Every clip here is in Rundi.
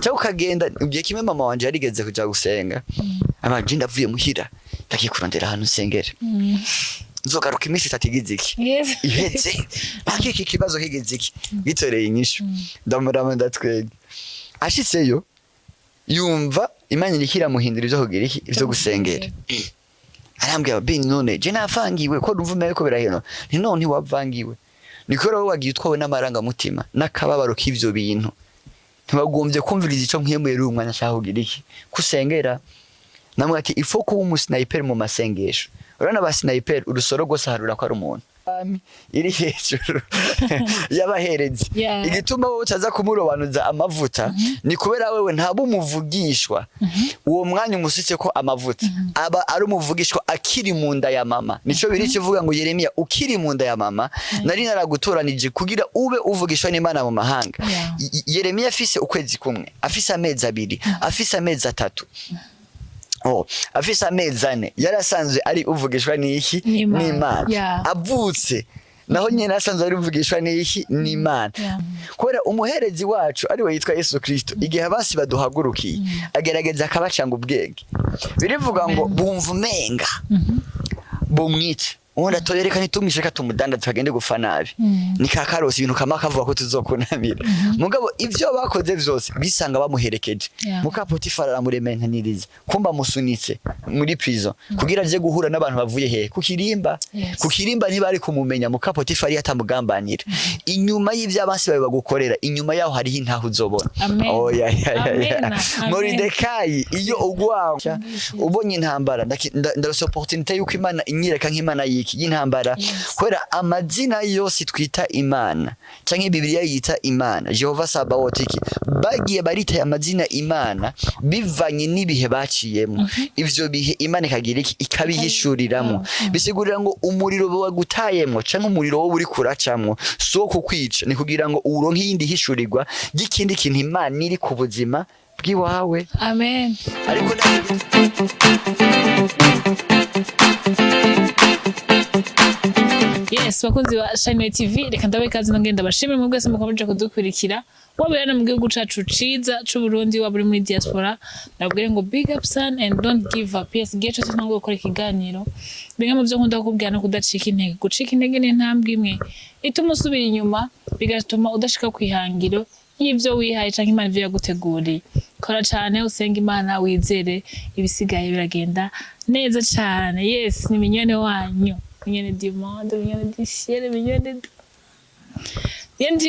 cyangwa ukagenda ugiye kimwe mama wanje yarigeze kuja gusenga amaje ndavuye muhira ndagiye kurondera ahantu nsengera nzogaruka iminsi 3 igiziki ihetse bakiki kibazo higiziki gitoreye inyishu ndamurama ndatwege ashitseyo yumva Imana irikira muhindura ivyo kugira iki ivyo gusengera arambwira bin none je navangiwe ko ndumva ko biraheno none wavangiwe nikora wowe wagiye utwawe n'amaranga mutima nakababaro k'ivyo bintu ntibagombye kumviriza ico nkiyemwe umwanya ashaka kugira iki kusengera namwe ati ifo kuba umusniper mu masengesho urana ba sniper urusoro rwose harura ko ari umuntu iri hejuru yabaherezi igituma wowe utaza kumurobanuza amavuta ni kubera wewe ntabo umuvugishwa uwo mwanya umusitse ko amavuta aba ari umuvugishwa akiri mu nda ya mama nico biri kivuga ngo Yeremiya ukiri mu nda ya mama nari naragutoranije kugira ube uvugishwa n'Imana mu mahanga Yeremiya afise ukwezi kumwe afise amezi 2 afise amezi 3 afise amezi 4 yarasanzwe ari uvugishwa n'iki n'Imana avutse naho nyene asanzwe ari uvugishwa n'iki n'Imana kubera umuherezi wacu ari we yitwa Yesu Kristo igihe abasi baduhagurukiye agerageza akabacanga ubwenge birivuga ngo bumva umenga bomwice Onda toyereka nitumishe katumudanda tukagende gufa nabi nikakarosi ibintu kama kavuga ko tuzokunamira mugabo ivyo bakoze vyose bisanga bamuherekeje muka Potifara aramurementaniriza kumba musunitse muri prison kugira aje guhura n'abantu bavuye he kukirimba ntibari kumumenya muka Potifari atamugambanira inyuma y'ivyo abansi bawe bagukorera inyuma yaho hari intaho uzobona Moridekayi iyo ugwa ubonye intambara ndarose opportunité yuko Imana inyereka nk'Imana y'intambara kwera amazina yose twita Imana canke Bibiliya yita Imana Jehova Sabaotiki bagiye barita amazina Imana bivanye n'ibihe baciyemo ivyo bihe Imana ikagira iki ikabihishuriramwo bisigurira ngo umuriro wagutayemwo canke umuriro wo uri kuracamwo so kukwica ni kugira ngo uronke yindi hishurirwa gikindi kintu Imana iri ku buzima bwiwawe amen ariko Yes, bakunzi ba Shine TV reka ndabe kazi ngenda bashimire mu bwese mukomeje kudukurikira wabera mu gihugu cacu ciza c'u Burundi waburi muri diaspora nabwire ngo big up son and don't give up yes gecho tunango gukora ikiganiro binga mu byo nkunda kukubwira no kudacika intege gucika intege ni ntambwe imwe ituma usubira inyuma bigatuma udashika kwihangiro y'ivyo wihaye canke Imana ivyo yaguteguriye kora cyane usenga Imana wizere ibisigaye biragenda neza cyane yes ni minyone wanyu minyone du monde minyone du ciel minyone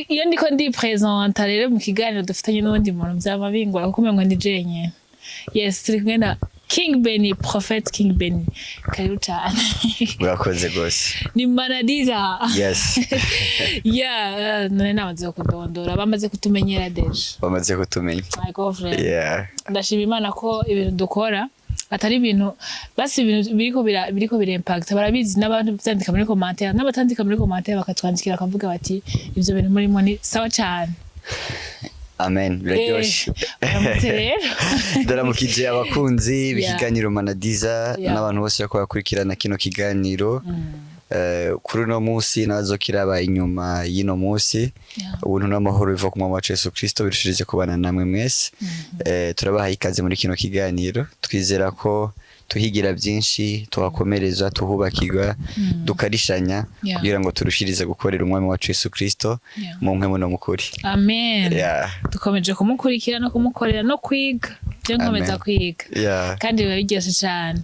iyo ndiko ndi presenta rero mu kiganiro dufitanye n'undi muntu byamabingwa kuko umengo ndi jenye yes turi kumwe na King Benny Prophet King Benny karibu cyane urakoze gose ni MANADIZA yes none namaze kudondora bamaze kutumenyera deje bamaze kutumenya my girlfriend ndashima Imana ko ibintu dukora atari ibintu basi ibintu biriko impact barabizi n'abantu byandika muri commentaire n'abatandika muri commentaire bakatwandikira akavuga bati ivyo bintu muri moni sawa cyane amen biryoshye ndaramukije abakunzi b'ikiganiro MANADIZA n'abantu bose bako bakurikirana kino kiganiro kuri no munsi nazokiraba inyuma y'ino munsi ubuntu n'amahoro biva ku mwami wacu Yesu Kristo birushirije kubana namwe mwese turabaha ikaze muri kino kiganiro twizera ko tuhigira byinshi tuhakomereza tuhubakirwa dukarishanya kugira ngo turushirize gukorera umwami wacu Yesu Kristo mu mpemu no mukuri amen dukomeje kumukurikira no kumukorera no kwiga nkomeza kwiga kandi biba biryoshe cyane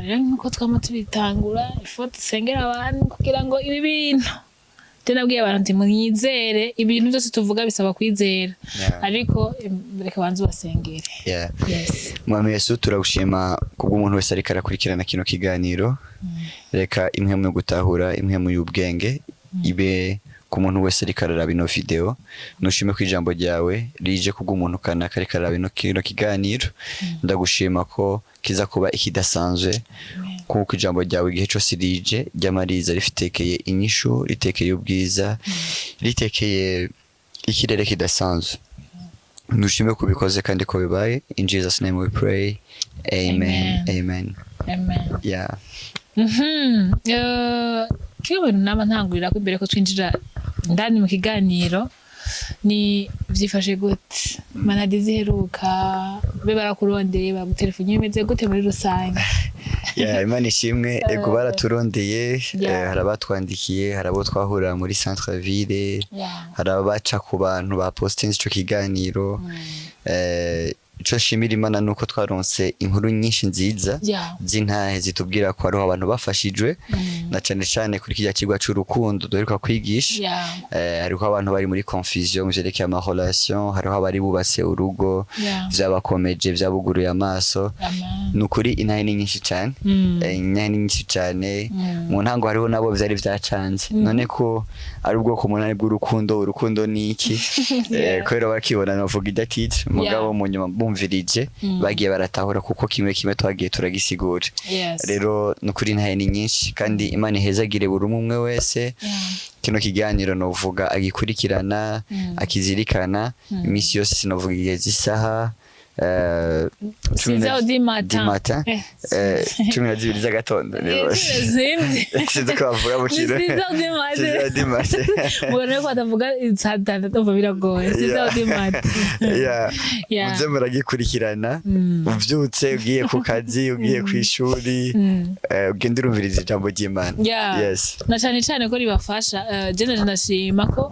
rero nkuko twama tubitangura ifo dusengera abantu kugira ngo ibi bintu nabwiye abantu nti mwizere ibintu byose tuvuga bisaba kwizera ariko reka banze basengere mwami Yesu turagushima kubw'umuntu wese ariko arakurikirana kino kiganiro reka imwe mu gutahura imwe mu y'ubwenge ibe ku muntu wese ariko araraba ino video nushime ku ijambo ryawe rije kubw'umuntu kanaka ariko araraba ino kiganiro ndagushima ko kiza kuba ikidasanzwe kuko ijambo ryawe igihe cyose rije ry'amariza rifitekeye inyishu ritekeye ubwiza ritekeye ikirere kidasanzwe nushime kubikoze kandi ko bibaye in Jesus name we pray amen amen kiyo nama ntangurira ko imbere ko twinjira ndani mu kiganiro ni vyifashe gute manadiza iheruka be barakurondeye bagutelefone imeze gute muri rusange Imana ishimwe ego baraturondeye hari abatwandikiye hari abo twahurira muri centre ville hari abaca ku bantu ba postinze ico kiganiro ico shimira Imana nuko twaronse inkuru nyinshi nziza z'intahe zitubwira ko ariho abantu bafashijwe na cane cane kuri kijya kigwa c'urukundo duheruka kwigisha hariho abantu bari muri confusion muvyerekeye ama relation hariho abari bubatse urugo vyabakomeje vyabuguruye amaso nukuri intahe ni nyinshi cane intahe ni nyinshi cane mu ntango hariho nabo vyari vyacanze none ko ari ubwoko munani bw'urukundo urukundo ni iki kubera bakibona navuga idatitse mugabo mu nyuma bumvirije bagiye baratahura kuko kimwe twagiye turagisigura rero nukuri ntahe ni nyinshi kandi Imana ihezagire buri umwe wese kino kiganiro novuga agikurikirana akizirikana imisi yose sinovuga igihe z'isaha 10 du matin 12 z'agatondo sinzi ko bavuga mu kiro 10 du matin mugane ko atavuga satana ndumva biragoye 10 du matin muze muragikurikirana uvyutse ugiye ku kazi ugiye ku ishuri ugenda urumviriza ijambo ry'Imana na cyane cyane ko ribafasha je ndashima ko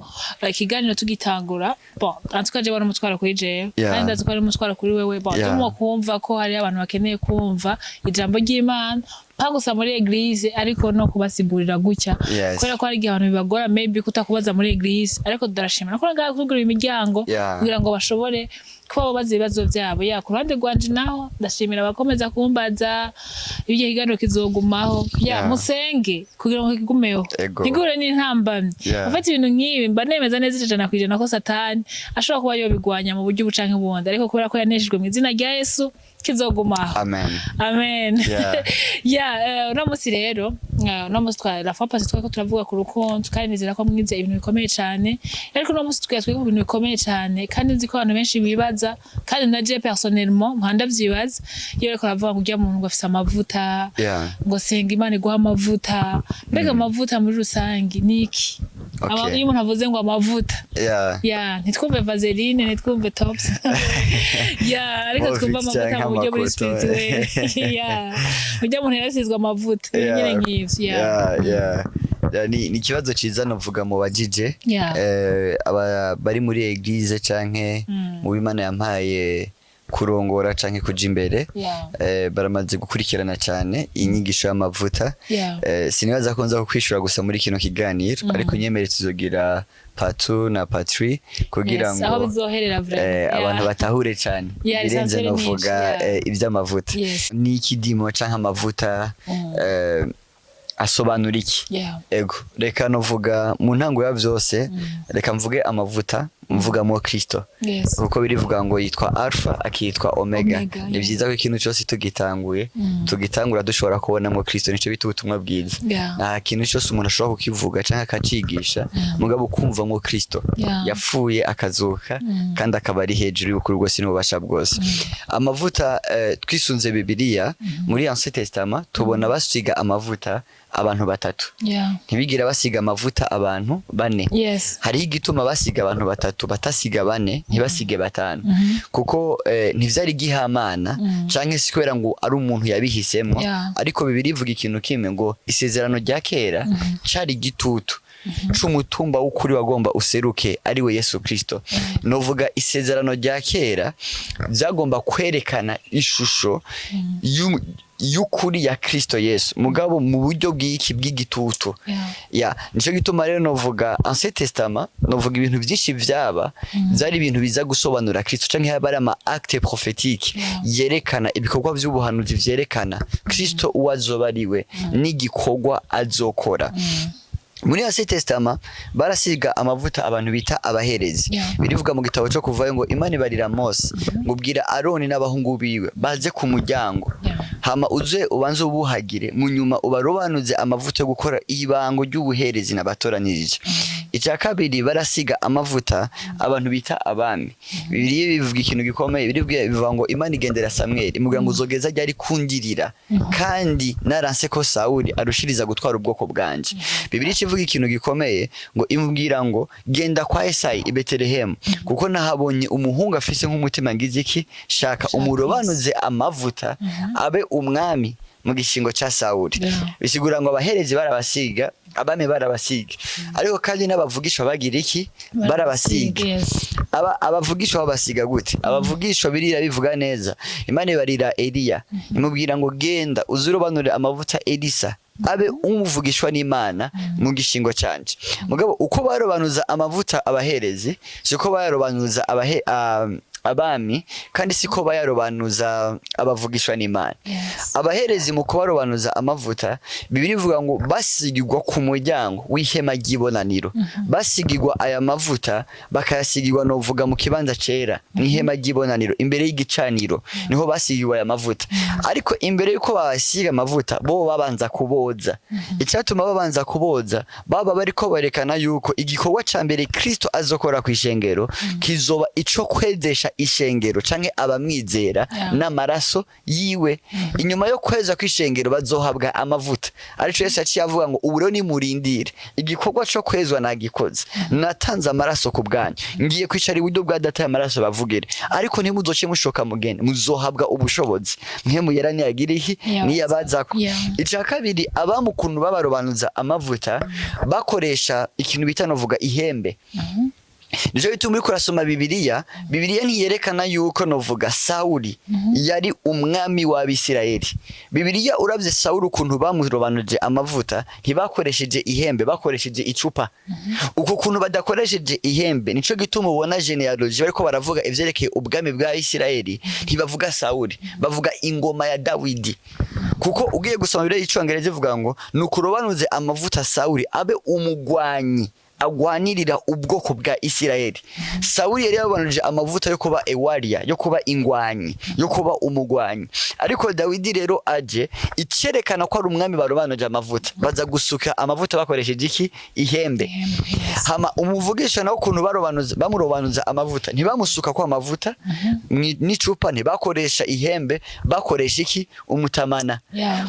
ikiganiro tugitangura bon antukaje bari mutwara kuri jewe kandi azikora mutwara kuri wewe batumwa kumva ko hari abantu bakeneye kumva ijambo ry'Imana pagusa muri eglise ariko no kubasigurira gutya kubera ko hari igihe abantu bibagora maybe kutakubaza muri eglise ariko darashima nako ngakugura imiryango kugira ngo bashobore kuba bazi ibibazo byabo ku ruhande rwanje naho ndashimira abakomeza kumbaza ibyo kiganiro kizogumaho musenge kugira ngo kigumeho ntigure n'intambamye ufite ibintu nk'ibi mba nemeza neza ijana kwijana ko satani ashobora kuba yobigwanya mu buryo bucanke bundi ariko kubera ko yaneshejwe mu izina rya Yesu kizogumaho amen no musi rero no musi twara fapasi twako turavuga ku rukundo kandi nizera ko mwize ibintu bikomeye cyane ariko no musi twese ku bintu bikomeye cyane kandi nzi ko abantu benshi bibaza kandi na je personnellement mpanda vyibaza iyo reko ravuga kujya mu ngo afise amavuta ngo senga Imana iguha amavuta mbega amavuta muri rusangi niki iyo umuntu avuze ngo amavuta ntitwumve vaseline ntitwumve tops ariko twumva amavuta mu buryo buri spirituel ujya umuntu yarasizwe amavuta nyine nk'ivyo ni ikibazo ciza novuga mu bajije bari muri eglise canke mu Imana yampaye kurongora canke kuja imbere baramaze gukurikirana cyane inyigisho y'amavuta sinibaza ko nza kukwishura gusa muri kino kiganiro ariko nyemere tuzogira part 2 na part 3 kugira ngo abantu batahure cyane birenze novuga ivy'amavuta ni ikidimo canke amavuta asobanura iki ego reka novuga mu ntango ya vyose reka mvuge amavuta mvuga mu Kristo kuko birivuga ngo yitwa alpha akitwa omega ni byiza ko ikintu cyose tugitangura dushobora kubona mu Kristo nico bita ubutumwa bwiza nta kintu cyose umuntu ashobora kukivuga canke akacigisha mugabo kumva mu Kristo yapfuye akazuka kandi akaba ari hejuru y'ukuri rwose n'ububasha bwose amavuta twisunze Bibiliya muri Ancien Testament tubona basiga amavuta abantu batatu ntibigira basiga amavuta abantu bane hariho igituma basiga abantu batatu batasiga bane ntibasige batanu kuko ntivyari gihamana canke sikwera ngo ari umuntu yabihisemo ariko Bibiliya ivuga ikintu kimwe ngo isezerano rya kera cari gitutu c'umutumba w'ukuri wagomba useruke ari we Yesu Kristo novuga isezerano rya kera byagomba kwerekana ishusho y'ukuri ya Kristo Yesu mugabo mu buryo bw'igitutu nico gituma rero novuga Ancien Testament novuga ibintu byinshi byaba byari ibintu biza gusobanura Kristo canke habari ama acte prophétique yerekana ibikorwa by'ubuhanuzi vyerekana Kristo uwazoba ariwe n'igikorwa azokora muri Ancien Testament barasiga amavuta abantu bita abaherezi birivuga mu gitabo cyo kuvayo ngo Imana ibarira Mose ngubwira Aroni n'abahungu biwe baze ku muryango hama uze ubanze ubuhagire mu nyuma ubarobanuze amavuta yo gukora ibango ry'ubuherezi n'abatoranirije icya kabiri barasiga amavuta abantu bita abami. Bibiliya bivuga ikintu gikomeye, bivuga ngo Imana igendera Samweli imubwira ngo uzogeza ryari kundirira kandi naranse ko Sawuli arushiriza gutwara ubwoko bwanje. Bibiliya ivuga ikintu gikomeye ngo imubwira ngo genda kwa Esayi i Betelehemu kuko nahabonye umuhungu afise nk'umutima ngize iki shaka umurobanuze amavuta abe umwami mu gishingo ca Sawuli. Bisigura ngo abaherezi barabasiga, abami barabasiga, ariko kandi n'abavugisha bagira iki barabasiga. Abavugisha babasiga gute? Abavugisha birira bivuga neza. Imana ibarira Eliya imubwira ngo genda uzurobanure amavuta Elisa abe umuvugishwa n'Imana mu gishingo canje. Mugabo uko barobanuza amavuta abaherezi siko barobanuza abami kandi siko bayarobanuza abavugishwa n'Imana. Abaherezi mu kubarobanuza amavuta Bibiliya ivuga ngo basigirwa ku muryango w'ihema ry'ibonaniro. Basigirwa aya mavuta bakayasigirwa no vuga mu kibanza cera mu ihema ry'ibonaniro imbere y'igicaniro niho basigirwa aya mavuta. Ariko imbere yuko babasiga amavuta bo babanza kuboza. Icyatuma babanza kuboza baba bariko barekana yuko igikorwa ca mbere Kristo azokora ku ishengero kizoba ico kwezesha ishengero canke abamwizera n'amaraso yiwe. Inyuma yo kweza kw'ishengero bazohabwa amavuta. Arico Yesu yaciye avuga ngo ubu rero nimurindire igikorwa co kwezwa nagikoze, natanze amaraso ku bwanyu, ngiye kwicara iburyo bwa Data y'amaraso bavugire, ariko ntimuzoce mushoka mugende, muzohabwa ubushobozi mpemu yera niyagira iki niyabazako. Ica kabiri abamukuntu babarobanuza amavuta bakoresha ikintu bita novuga ihembe. Nico bituma uriko urasoma Bibiliya ntiyerekana yuko novuga Sawuli yari umwami w'Abisirayeli. Bibiliya uravye Sawuli ukuntu bamurobanuje amavuta ntibakoresheje ihembe, bakoresheje icupa. Uko kuntu badakoresheje ihembe nico gituma ubona genealogy bariko baravuga ivyerekeye ubwami bwa Isirayeli ntibavuga Sawuli, bavuga ingoma ya Dawidi. Kuko ugiye gusoma Bibiliya y'icongereza ivuga ngo nukurobanuze amavuta Sawuli abe umugwanyi agwanirira ubwoko bwa Isirayeli. Sawuli yari yabanuje amavuta yo kuba ewaria, yo kuba ingwanyi, yo kuba umugwanyi. Ariko Dawidi rero aje icerekana ko ari umwami barobanuje amavuta, baza gusuka amavuta bakoresheje iki ihembe. Hama umuvugisha nawo kuntu bamurobanuza amavuta ntibamusuka kwa amavuta n'icupa, ntibakoresha ihembe, bakoresha iki umutamana.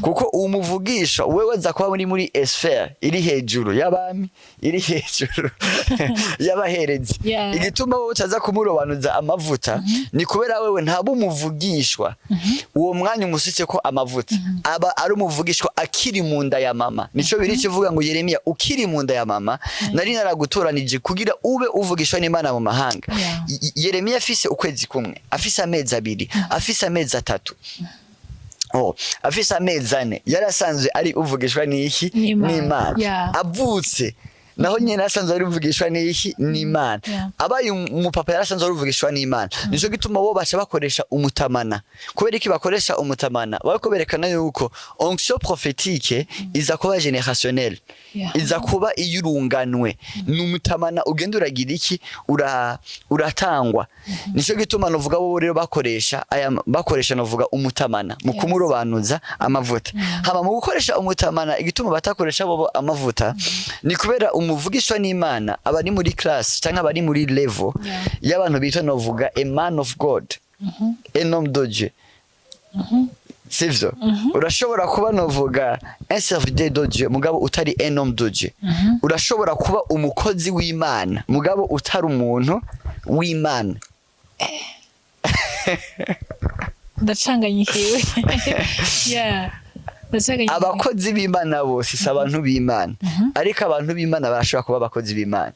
Kuko umuvugisha wewe aza kuba muri sphere iri hejuru y'abami, iri hejuru y'abaherezi. Igituma wowe utaza kumurobanuza amavuta ni kubera wewe ntaba umuvugishwa uwo mwanya umusitse ko amavuta aba ari umuvugishwa akiri mu nda ya mama. Nico biri kivuga ngo Yeremiya ukiri mu nda ya mama nari naragutoranije kugira ube uvugishwa n'Imana mu mahanga. Yeremiya afise ukwezi kumwe, afise amezi abiri, afise amezi atatu, afise amezi ane yarasanzwe ari uvugishwa n'iki n'Imana. Avutse naho nyene asanzwe ari uvugishwa n'iki n'Imana. Abaye umupapa yarasanzwe ari uvugishwa n'Imana. Nico gituma bo baca bakoresha umutamana. Kubera iki bakoresha umutamana? Bariko berekana yuko onction prophétique iza kuba générationnelle, iza kuba iyurunganwe. N'umutamana ugenda uragira iki uratangwa. Nico gituma novuga bo rero bakoresha novuga umutamana mu kumurobanuza amavuta. Hama mu gukoresha umutamana igituma batakoresha bo amavuta ni kubera umuvugishwa n'Imana abari muri class cyangwa abari muri level y'abantu bita novuga a man of God, un homme de Dieu. Sivyo? Urashobora kuba novuga un serviteur de Dieu mugabo utari un homme de Dieu. Urashobora kuba umukozi w'Imana mugabo utari umuntu w'Imana. Ndacanganyikiwe. Abakozi b'Imana bose si abantu b'Imana, ariko abantu b'Imana barashobora kuba abakozi b'Imana.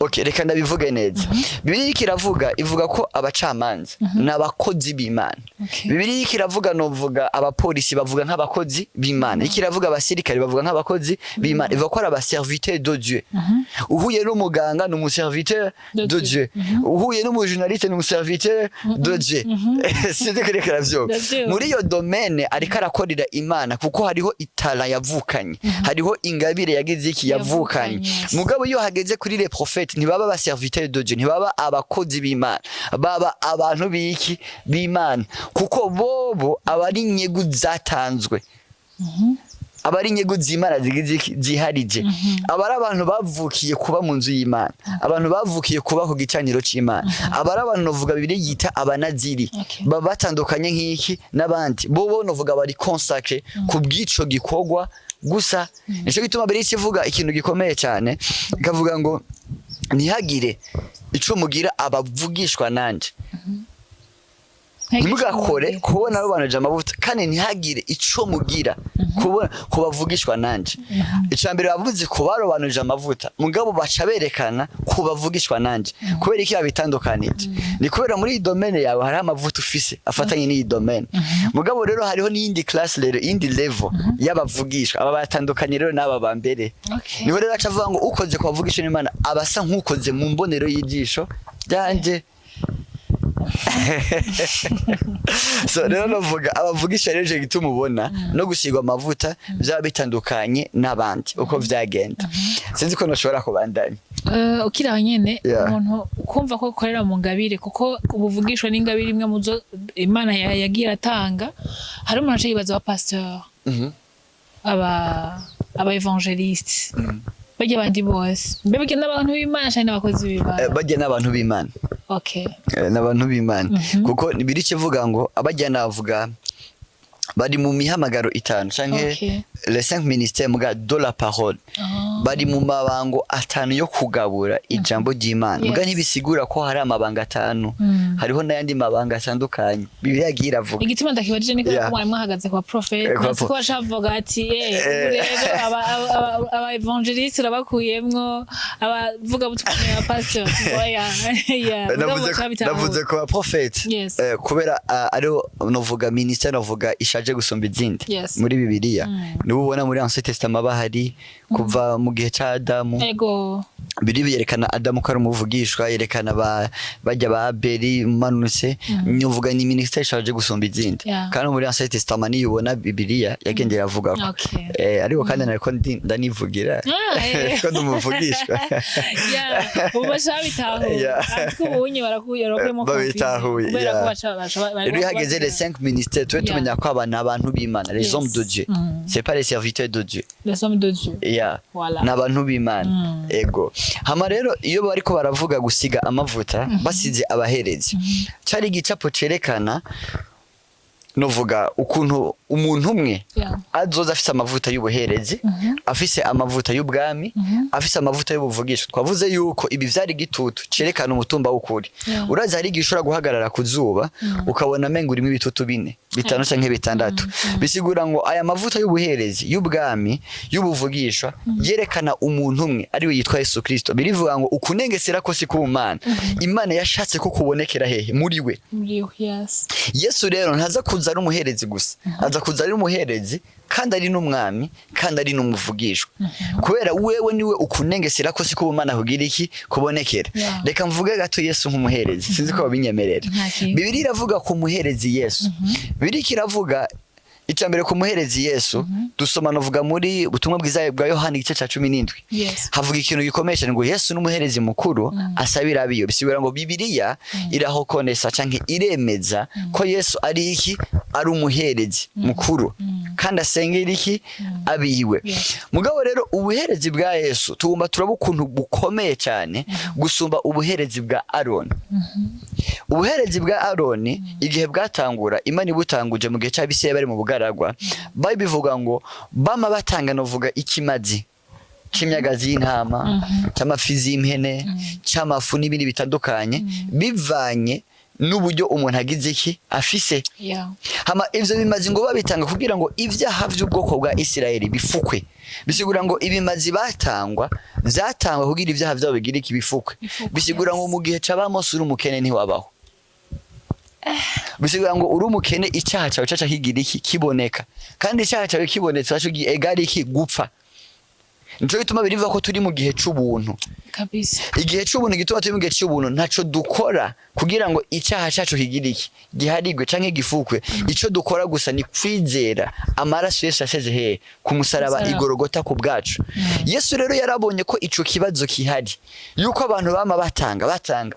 Okay, reka ndabivuge neza. Bibiliya iravuga ivuga ko abacamanza n'abakozi b'Imana. Bibiliya iravuga novuga abapolisi bavuga nk'abakozi b'Imana. Ikiravuga abasirikare bavuga nk'abakozi b'Imana. Ivuga ko ari abaserviteur de Dieu. Uhuye n'umuganga ni umuserviteur de Dieu. Uhuye n'umujournaliste ni umuserviteur de Dieu. Sinde kerekera vyo. Muri iyo domaine ariko arakorera Imana kuko hariho itara yavukanye. Hariho ingabire yagize iki yavukanye. Mugabo iyo hageze kuri le prophète ntibaba ba serviteur de Dieu, ntibaba abakozi b'Imana, baba abantu biki b'Imana kuko bobo abari inyegu zatanzwe. abari inyego z'Imana ziharije abari abantu bavukiye kuba mu nzu y'Imana abantu bavukiye kuba ku gicaniro c'Imana abari abantu novuga Bibiliya yita abanaziri batandukanye nk'iki n'abandi bo novuga bari consacré ku bw'ico gikorwa gusa nico gituma Bibiliya ivuga ikintu gikomeye cyane ikavuga ngo ntihagire ico mugira abavugishwa nanje ntimugakore kubona rubanaje amavuta kandi ntihagire ico mugira kubona kubavugishwa nanje icambere bavuze kubarobanuje amavuta mugabo baca berekana kubavugishwa nanje kubera iki babitandukanije ni kubera muri iyi domaine yawe hari amavuta ufise afatanye n'iyi domaine mugabo rero hariho n'indi class rero indi level y'abavugishwa aba batandukanye rero n'aba bambere niho rero acavuga ngo ukoze kubavugisha n'Imana abasa nk'ukoze mu mbonero y'ijisho ryanje so rero novuga abavugisha rero gituma ubona no gusigwa amavuta byaba bitandukanye n'abandi uko vyagenda sinzi ko noshobora kubandanya ukira nyene umuntu kumva ko korera mu ngabire kuko ubuvugishwa n'ingabire imwe muzo Imana yagira atanga hari umuntu yibaza wa pasteur aba evangeliste bajya abandi bose mbebwe n'abantu b'Imana cyane n'abakozi b'Imana bajya n'abantu b'Imana okay n'abantu b'Imana kuko biri kivuga ngo abajya navuga bari mu mihamagaro itanu canke les 5 ministères muga de la parole bari mu mabango atanu yo kugabura ijambo ry'Imana muga ntibisigura ko hari amabanga atanu hariho n'ayandi mabanga atandukanye Bibiliya yagira avuga igituma ndakibajije niko mwari mwahagaze kwa prophet ko bashavuga ati rero aba evangeliste rabakuyemwo abavuga butumwa ya pastor navuze ko prophet kubera ariho novuga ministère novuga ishaje gusumba izindi muri Bibiliya nibo ubona muri Ancien Testament bahari kuva mu gihe ca Adamu biri byerekana Adamu ko ari umuvugishwa yerekana bajya ba Abeli manuse nyovuga ni ministère ishaje gusumba izindi kandi muri Ancien Testament niyo ubona Bibiliya yagendera avuga ko ariko kandi nariko ndanivugira ko ndumuvugishwa ubashabitahuye ariko ubunye barakuye rokwemo kubera ko bashobora hageze les 5 ministères twe tumenya ko abantu b'Imana les hommes de Dieu c'est pas les serviteurs de Dieu les hommes de Dieu n'abantu b'Imana ego hama rero iyo bariko baravuga gusiga amavuta basize abaherezi cari igicapo cerekana novuga ukuntu umuntu umwe azoza afise amavuta y'ubuherezi afise amavuta y'ubwami afise amavuta y'ubuvugisho twavuze yuko ibi vyari gitutu cerekana umutumba w'ukuri uraza hari gishora guhagarara ku zuba ukabona menga urimo ibitutu bine bitanu canke bitandatu bisigura ngo aya mavuta y'ubuherezi y'ubwami y'ubuvugisho yerekana umuntu umwe ari we yitwa Yesu Kristo birivuga ngo ukunengesera ko si ku Imana Imana yashatse ko kubonekera hehe muri we Yesu rero ntaza kuza ari umuherezi gusa aza kuza ari umuherezi kandi ari n'umwami kandi ari n'umuvugishwa kubera wewe niwe ukunengesera ko si ku Imana kugira iki kubonekera reka mvuge gato Yesu nk'umuherezi sinzi ko babinyemerera Bibiliya iravuga ku muherezi Yesu Bibiliya iravuga icambere ku muherezi Yesu dusoma novuga muri ubutumwa bwiza bwa Yohana igice ca 17 havuga ikintu gikomeye cyane ngo Yesu n'umuherezi mukuru asabira abiyo bisubira ngo Bibiliya irahokonesa canke iremeza ko Yesu ari iki ari umuherezi mukuru kandi asengera iki abiwe mugabo rero ubuherezi bwa Yesu tugomba turaba ukuntu bukomeye cyane gusumba ubuherezi bwa Aroni ubuherezi bwa Aroni igihe bwatangura Imana ibutanguje mu gihe cy'abiseye bari mu bugaragwa bivuga ngo bama batanga novuga ikimazi c'imyagazi y'intama c'amafizi y'impene c'amafu n'ibindi bitandukanye bivanye n'uburyo umuntu agize iki afise hama ivyo bimazi ngo babitanga kugira ngo ivyaha vy'ubwoko bwa Isirayeli bifukwe bisigura ngo ibimazi batangwa vyatangwa kugira ivyaha vyabo bigira iki bifukwe bisigura ngo mu gihe c'abamose uri umukene ntiwabaho bisigura ngo uri umukene icyaha cyawe caca kigira iki kiboneka kandi icyaha cyawe kibonetse wacu egari iki gupfa nico gituma birivuga ko turi mu gihe c'ubuntu kabisa. igihe c'ubuntu gituma turi mu gihe c'ubuntu ntaco dukora kugira ngo icyaha cacu kigiriki giharigwe canke gifukwe ico dukora gusa ni kwizera amaraso Yesu yaseze he ku musaraba igorogota ku bwacu. Yesu rero yarabonye ko ico kibazo kihari yuko abantu bama batanga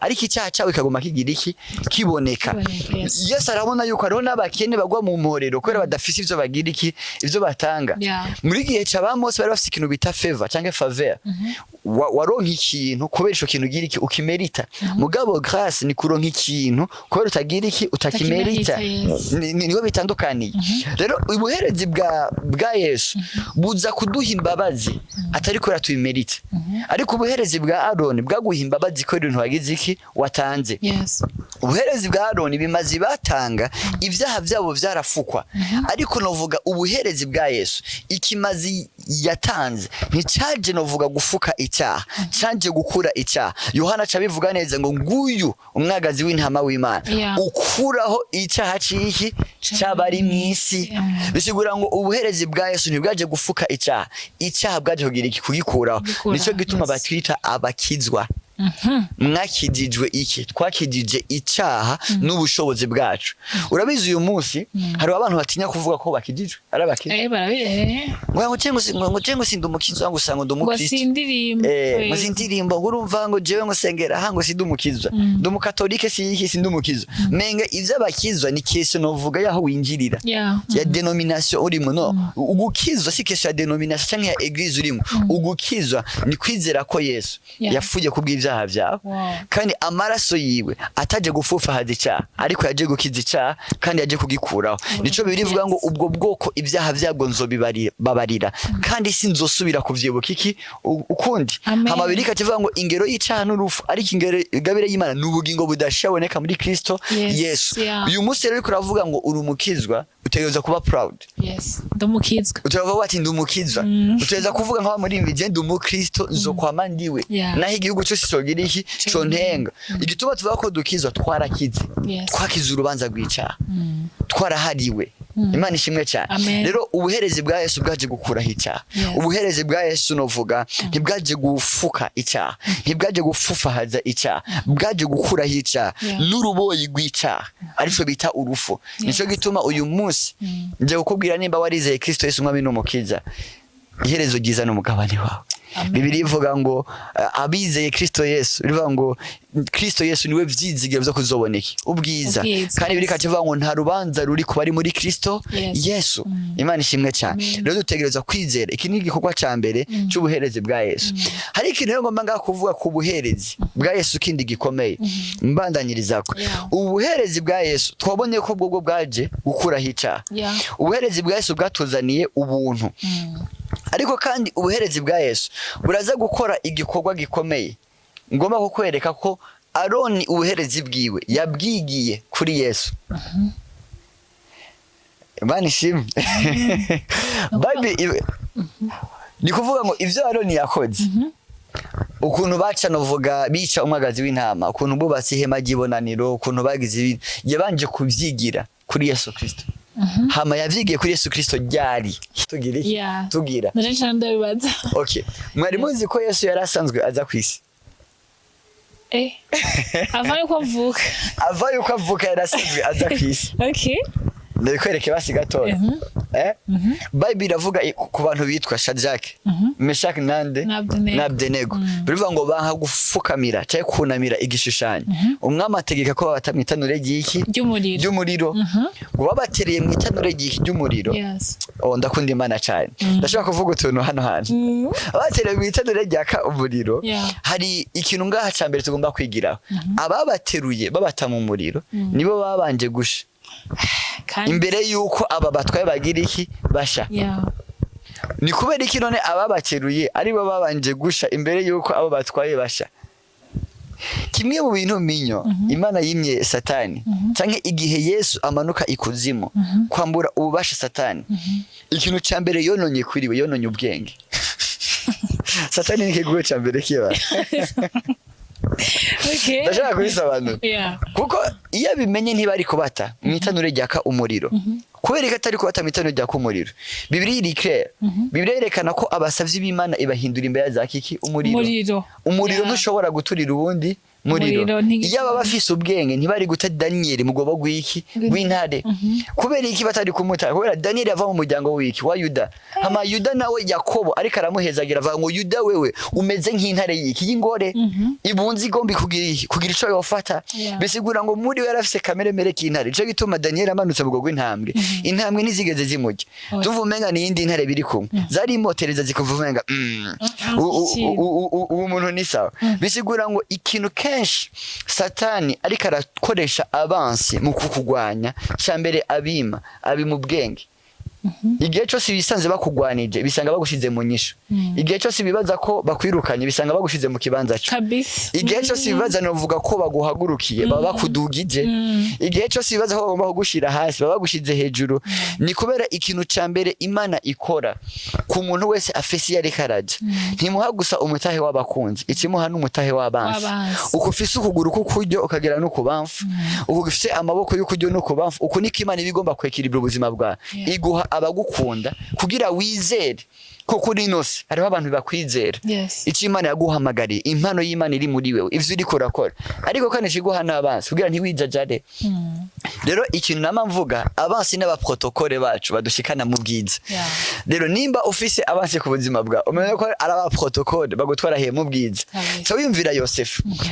ariko icyaha cawe kagoma kigiriki kiboneka. Yesu arabona yuko ariho n'abakene bagwa mu mporero kubera badafise ivyo bagiriki ivyo batanga. Muri gihe c'abamose bari bafise ikintu bita favor canke faveur waronka ikintu kubera ico kintu giriki ukimerita. Mugabo grâce ni kuronka ikintu kubera utagira iki utakimerita. Niho bitandukaniye. Rero ubuherezi bwa Yesu buza kuduha imbabazi atari ko ratubimerita. Ariko ubuherezi bwa Aroni bwaguha imbabazi ko ibintu wagize iki watanze. Ubuherezi bwa Aroni bimazi batanga ivyaha vyabo vyarafukwa. Ariko novuga ubuherezi bwa Yesu ikimazi yatanze nticaje novuga gufuka icyaha canje gukura icyaha. Yohana cabivuga neza ngo nguyu umwagazi w'intama w'Imana ukuraho icyaha ciki cyabari mwisi. Bisigura ngo ubuherezi bwa Yesu ntibwaje gufuka icyaha bwaje kugira iki kugikuraho. Nico gituma batwita abakizwa. Mwakijijwe iki twakijije icyaha n'ubushobozi bwacu. Urabizi uyu munsi hari abantu batinya kuvuga ko bakijijwe ari abakijijwe. Ngo cengo sindumukizwa ngo usanga ndumukristo. Ngo sindirimbo ngo urumva ngo jewe ngo sengera hango sindumukizwa. Ndumukatolike si sindumukizwa. Menga ivyo abakizwa ni kesho novuga yaho winjirira. Ya denomination urimo no. Ugukizwa si kesho ya denomination canke ya eglise urimo. Ugukizwa ni kwizera ko Yesu yafuye kubw'ivyaha vyawe kandi amaraso yiwe ataje gufufahaza icyaha ariko yaje gukiza icyaha kandi yaje kugikuraho. Nico birivuga ngo ubwo bwoko ibyaha vyabwo nzobibabarira kandi sinzosubira kuvyibuka iki ukundi. Amabirika kivuga ngo ingero y'icyaha n'urufu ariko ingero igabire y'Imana n'ubugingo budashaboneka muri Kristo Yesu. Uyu munsi rero kuravuga ngo urumukizwa utegereza kuba proud. Ndumukizwa. Utavuga wati ndumukizwa. Utegereza kuvuga nka muri imvije ndumukristo nzokwama ndiwe. Naho igihugu cyose cogira iki contenga. Igituma tuvuga ko dukizwa twarakize. Twakize urubanza rw'icyaha. Twarahariwe. Imana ishimwe cyane. Rero ubuherezi bwa Yesu bwaje gukuraho icyaha. Ubuherezi bwa Yesu novuga ntibwaje gufuka icyaha, ntibwaje gufufahaza icyaha, bwaje gukuraho icyaha n'uruboyi rw'icyaha arico bita urufu. Nico gituma uyu munsi nje kukubwira nimba warizeye Kristo Yesu umwami n'umukiza iherezo ryiza n'umugabane wawe. Bibiri ivuga ngo abizeye Kristo Yesu rivuga ngo Kristo Yesu niwe vyizigiro vyo kuzoboneka ubwiza kandi biri kacivuga ngo nta rubanza ruri ku bari muri Kristo Yesu. Imana ishimwe cyane. Rero dutegereza kwizera iki ni igikorwa ca mbere cy'ubuherezi bwa Yesu. Hari ikintu rero ngomba nga kuvuga ku buherezi bwa Yesu kindi gikomeye mbandanyirizako. Ubuherezi bwa Yesu twabonye ko bwo bwaje gukuraho icyaha. Ubuherezi bwa Yesu bwatuzaniye ubuntu. Ariko kandi ubuherezi bwa Yesu buraza gukora igikorwa gikomeye. Ngomba kukwereka ko Aroni ubuherezi bwiwe yabwigiye kuri Yesu. Imana ishimwe. Bible ni kuvuga ngo ivyo Aroni yakoze ukuntu baca novuga bica umwagazi w'intama, ukuntu bubatse ihema ry'ibonaniro, ukuntu bagize ibintu yabanje kuvyigira kuri Yesu Kristo. Hama yavyigiye kuri Yesu Kristo ryari tugira okay. Mwari muzi ko Yesu yari asanzwe aza kwisi avaye ko avuka yari asanzwe aza kwisi. Okay. Ndabikwereke basi gatoya. Bible iravuga ku bantu bitwa Shadrach, Meshach n'Abednego. Bivuga ngo banka gufukamira cyangwa kunamira igishushanyo. Umwami ategeka ko babatamwa itanure ry'iki ry'umuriro. Ngo babatereye mu itanure ry'iki ry'umuriro. Ndakunda Imana cyane. Ndashaka kuvuga utuntu hano hantu. Abatereye mu itanure ryaka umuriro hari ikintu ngaha cyambere tugomba kwigiraho. Ababateruye babata mu muriro nibo babanje gusha imbere yuko aba batwaye bagira iki basha. Ni kubera iki none ababakeruye ari bo babanje gusha imbere yuko aba batwaye basha. Kimwe mu bintu minyo Imana yimye Satani canke igihe Yesu amanuka ikuzimu kwambura ububasha Satani, ikintu cyambere yononye kuri we yononye ubwenge. Satani ni kigo cyambere kiba. Ndashaka kubisobanura kuko iyo bimenye ntibari kubata mu itanure ryaka umuriro kubera ko atari kubata mitano rya kumuriro. Bibiliya iri clair. Bibiliya yerekana ko abasavyi b'Imana ibahindura imbere za kiki umuriro. Umuriro ntushobora guturira ubundi muriro. Iyo aba bafise ubwenge ntibari guta Daniel mu gobo gwiki gw'intare. Kubera iki batari kumuta? Kubera Daniel ava mu muryango wiki wa Yuda. Hama Yuda nawe Yakobo ariko aramuhezagira avuga ngo Yuda wewe umeze nk'intare yiki y'ingore ibunzi igombi kugira ico yofata. Bisigura ngo muri we yarafise kamere mere k'intare. Ico gituma Daniel amanutse mu gogo gw'intambwe. Intambwe nizigeze zimujya. Tuvumenga ni indi ntare biri kumwe. Zari imotereza zikuvumenga uwo muntu ni sawa. Bisigura ngo ikintu kenshi Satani ariko arakoresha abansi mu kukugwanya cyambere abima mu bwenge. Igihe cyose bisanze bakugwanije bisanga bagushize mu nyisho. Igihe cyose bibaza ko bakwirukanye bisanga bagushize mu kibanza cyo. Igihe cyose bibaza novuga ko baguhagurukiye baba bakudugije. Igihe cyose bibaza ko bagomba kugushira hasi baba bagushize hejuru. Ni kubera ikintu cyambere Imana ikora ku muntu wese afise yari karaje. Ntimuha gusa umutahe w'abakunzi, ikimuha n'umutahe w'abansi. Ukufise ukuguru kukuryo ukagera no kubamfu. Ukufise amaboko y'ukuryo no kubamfu. Uko niko Imana ibigomba kwekiribira ubuzima bwa. Iguha abagukunda kugira wizere ko kuri nose hariho abantu bakwizera. Ico Imana yaguhamagariye impano y'Imana iri muri wewe ivyo uriko urakora ariko kandi kiguha n'abansi kugira ntiwijajare. Rero ikintu nama mvuga abansi n'aba protocole bacu badushikana mu bwiza. Rero nimba ufise abansi ku buzima bwa umenye ko araba protocole bagutwara he mu bwiza. So wiyumvira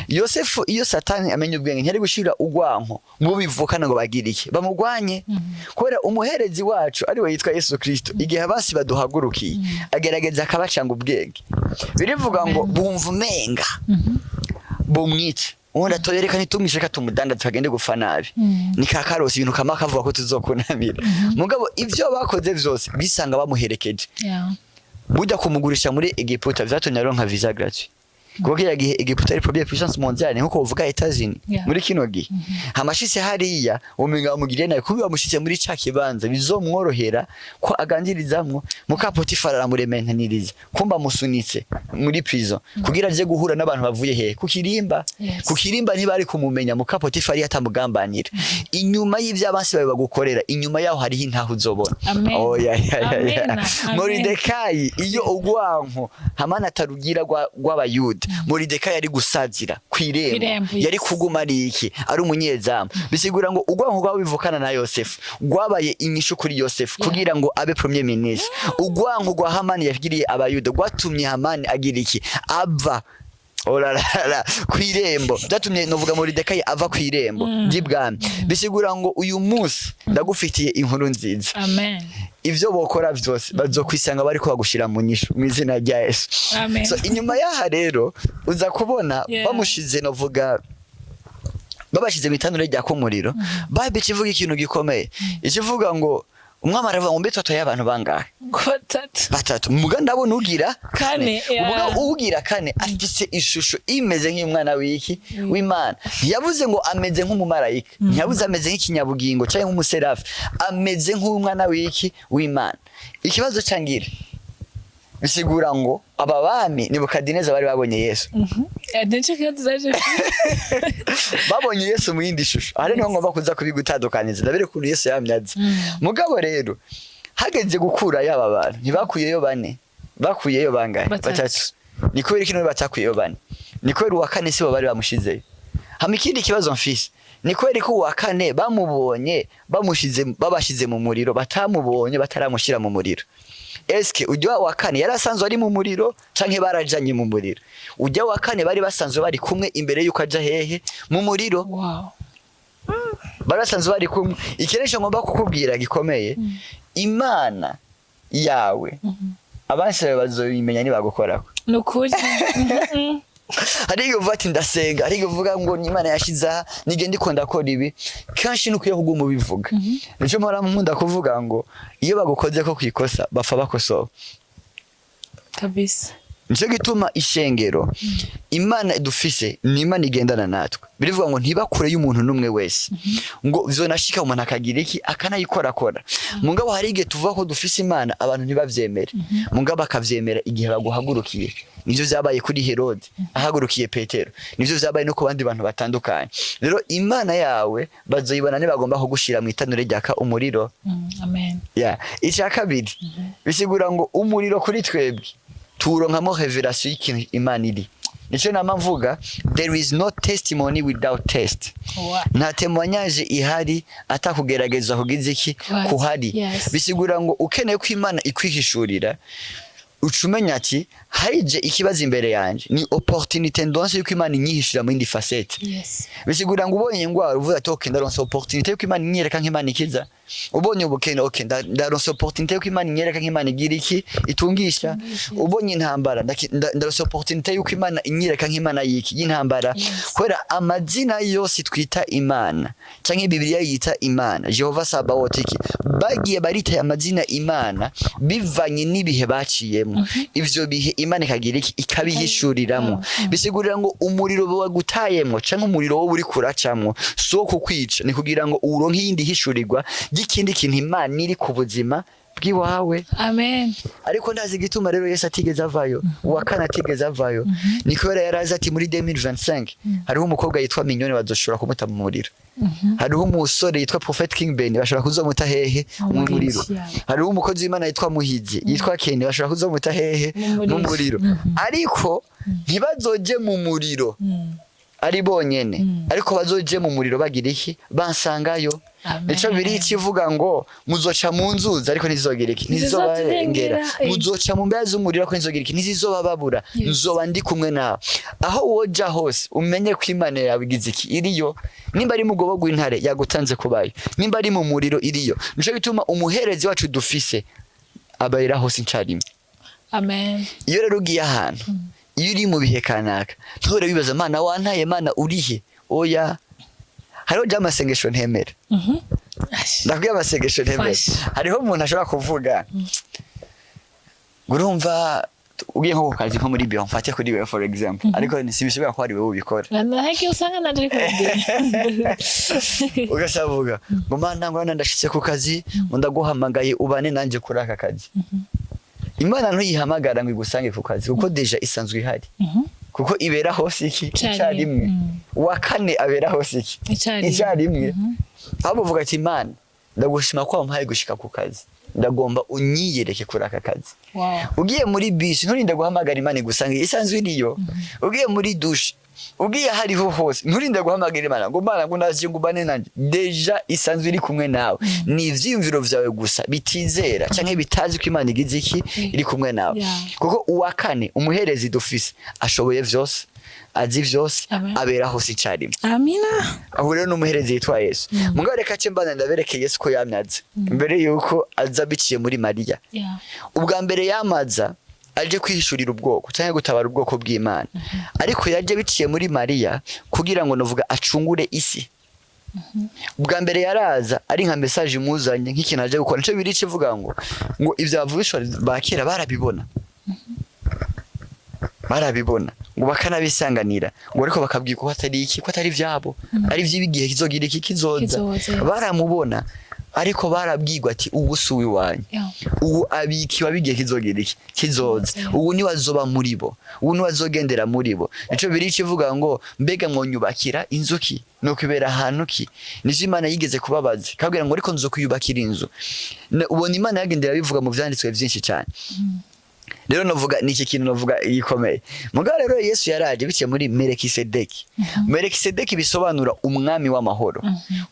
Yosefu iyo Satani amenye ubwenge ntiyari gushira ugwanko ngo bivukana ngo bagirike bamugwanye kubera umuherezi wacu ari we yitwa Yesu Kristo. Igihe abansi baduhagurukiye agerageza akabacanga ubwenge birivuga ngo bumva umenga bumwice ubundi atoyereka nitumishe katumudanda tukagende gufa nabi ni kakarosi ibintu kama kavuga ko tuzokunamira mugabo ivyo bakoze vyose bisanga bamuherekeje. Burya kumugurisha muri Egiputa vyatumye aronka visa gratuit. Kuko yagihe Egiputa ari première puissance mondiale nkuko uvuga Etats-Unis muri kino gihe hamashise hariya umenga umugiriye nayo kubi bamushitse muri ca kibanza bizomworohera ko agandirizamwo muka Potifara aramurementaniriza kumba musunitse muri prison kugira aje guhura n'abantu bavuye he kukirimba ntibari kumumenya muka Potifara yatamugambanira inyuma y'ivyabansi bawe bagukorera inyuma yaho hariho intaho uzobona. Moridekayi iyo ugwanko Hamana atarugira rw'abayuda Moridekayi yari gusazira kwirembo yari kuguma ari iki ari umunyezamu. Bisigura ngo ugwanko rwawe bivukana na Yosefu rwabaye inyishu kuri Yosefu kugira ngo abe premier ministre. Ugwanko rwa Hamani yagiriye abayuda rwatumye Hamani agira iki ava kwirembo byatumye novuga Moridekayi ava kwirembo ry'ibwami. Bisigura ngo uyu munsi ndagufitiye inkuru nziza. Amen. Ivyo bokora vyose bazokwisanga bari ko bagushira mu nyisho mu izina rya Yesu. So inyuma yaha rero uza kubona bamushize novuga babashize mitanure rya kumuriro babe kivuga ikintu gikomeye ikivuga ngo umwami aravuga ngo mbetwa y'abantu bangahe batatu muga ndabona ugira kane ugira kane afite ishusho imeze nk'umwana w'iki w'Imana. Yavuze ngo ameze nk'umumarayika ntiyavuze ameze nk'ikinyabugingo cyangwa nk'umuserafi ameze nk'umwana w'iki w'Imana. Ikibazo cyangira bisigura ngo aba bami Nebukadineza bari babonye Yesu babonye Yesu mu yindi shusho ari niho ngomba kuza kubigutandukaniza ndabere kuntu Yesu yamyaze. Mugabo rero hageze gukura yaba bantu ntibakuyeyo bane bakuyeyo bangahe batatu. Ni kubera ikintu batakuyeyo bane ni kubera uwa kane sibo bari bamushizeyo. Hama ikindi kibazo mfise ni kubera ko uwa kane bamubonye babashize mu muriro batamubonye bataramushira mu muriro. Eske ujya wa kane yarasanzwe ari mu muriro canke barajanye mu muriro? Ujya wa kane bari basanzwe bari kumwe imbere yuko aja hehe mu muriro. Barasanzwe bari kumwe. Ikiresho ngomba kukubwira gikomeye Imana yawe abansi bazobimenya nibagukorako nukuri. Hariyo vati ndasenga hariyo vuga ngo Imana yashiza nige ndiko ndakora ibi kanshi nukuye kuguma bivuga. Nico mpora nkunda kuvuga ngo iyo bagukoze ko kwikosa bafa bakosoba kabisa. nico gituma ishengero Imana dufise ni Imana igendana natwe birivuga ngo ntibakure y'umuntu numwe wese ngo bizonashika umuntu akagira iki akanayikorakora mugabo hari igihe tuvuga ko dufise Imana abantu ntibavyemere mugabo akavyemera igihe baguhagurukiye nivyo vyabaye kuri Herode ahagurukiye Petero nivyo vyabaye no ku bandi bantu batandukanye rero Imana yawe bazoyibona nibagomba kugushira mu itanure ryaka umuriro amen icya kabiri bisigura ngo umuriro kuri twebwe turonkamo revelation y'ikintu Imana iri nico nama mvuga there is no testimony without test nta témoignage ihari atakugerageza kugize iki kuhari bisigura ngo ukeneye ko Imana ikwihishurira ucumenya ati haije ikibazo imbere yanje ni opportunité ndonse yuko Imana inyihishira mu indi facette bisigura ngo ubonye ngwara uvuga ati okay ndaronse opportunité yuko Imana inyereka nk'Imana ikiza ubonye ubukene okay ndaronse opportunité yuko Imana inyereka nk'Imana igira iki itungisha ubonye intambara ndaronse opportunité yuko Imana inyereka nk'Imana yiki y'intambara kwera amazina yose twita Imana canke Bibiliya yita Imana Jehova Sabaoth iki bagiye barita amazina Imana bivanye n'ibihe baciyemo ivyo bihe Imana ikagira iki ikabihishuriramo bisigurira ngo umuriro wagutayemo canke umuriro wo uri kuracamwo so kukwica ni kugira ngo uronke yindi hishurirwa gikindi kintu Imana iri ku buzima bwiwawe amen ariko ndazi gituma rero Yesu atigeze avayo uwakana atigeze avayo ni kubera yarazi ati muri 2025 hariho umukobwa yitwa Mignone bazoshobora kumuta mu muriro hariho umusore yitwa Prophet King Ben bashobora kuzomuta hehe mu muriro hariho umukozi w'Imana yitwa Muhizi yitwa Ken bashobora kuzomuta hehe mu muriro ariko ntibazoje mu muriro ari bonyene ariko bazoje mu muriro bagira iki bansangayo nico biri kivuga ngo muzoca mu nzuzi ariko ntizogira iki ntizobarengera muzoca mu mbeya z'umuriro ariko ntizogira iki ntizizobababura nzoba ndi kumwe nawe aho woja hose umenye ko Imana yawe igize iki iriyo nimba ari mugobo gw'intare yagutanze kubayo nimba ari mu muriro iriyo nico bituma umuherezi wacu dufise abayira hose incarime amen iyo rero ugiye ahantu iyo uri mu bihe kanaka ntore bibaza Mana wantaye Mana urihe oya hariho by'amasengesho ntemera ndakubwiye amasengesho ntemera hariho umuntu ashobora kuvuga urumva ugiye nko ku kazi nko muri bio mfate kuri wewe for example ariko sibishobora ko ari wewe ubikora nahaki usanga naje kubwira ugashavuga ngo Mana ngwana ndashitse ku kazi ndaguhamagaye ubane nanje kuri aka kazi Imana ntuyihamagara ngo igusange ku kazi kuko deja isanzwe ihari kuko ibera hose iki icyarimwe wa kane abera hose iki icyarimwe abo uvuga ati Imana ndagushima ko wampaye gushika ku kazi ndagomba unyiyereke kuri aka kazi ugiye muri bisi nturinde guhamagara Imana igusange isanzwe iriyo ugiye muri douche ugiye hariho hose nturinde guhamagara Imana ngo Mana ngo nazi ngo bane nanje deja isanzwe iri kumwe nawe ni ivyiyumviro vyawe gusa bitizera canke bitazi ko Imana igize iki iri kumwe nawe kuko uwakane umuherezi dufise ashoboye vyose azi vyose abera hose icyarimwe amina aho rero n'umuherezi yitwa Yesu mugabo reka ce mbana ndabereke Yesu ko yamyaze mbere yuko aza biciye muri Mariya ubwa mbere yamaza aje kwihishurira ubwoko cyangwa gutabara ubwoko bw'Imana ariko yaje biciye muri Mariya kugira ngo novuga acungure isi ubwa mbere yaraza ari nka message imuzanye nk'ikintu aje gukora nico biri kivuga ngo ivyavugishwa bakera barabibona ngo bakanabisanganira ngo ariko bakabwira ko atari iki ko atari vyabo ari vy'ibigihe kizogira iki kizoza baramubona ariko barabwirwa ati ubu suwi wanyu ubu abiki wabigiye kizogira iki kizoza ubu ni wazoba muri bo ubu ni wazogendera muri bo nico biri kivuga ngo mbega mwonyubakira inzuki no kwibera ahantu ki nizo Imana yigeze kubabaza kabwira ngo ariko nzokuyubakira inzu ubona Imana yagendera bivuga mu vyanditswe vyinshi cyane rero novuga niki kintu novuga gikomeye mugabo rero Yesu yaraje biciye muri Melekisedeki Melekisedeki bisobanura umwami w'amahoro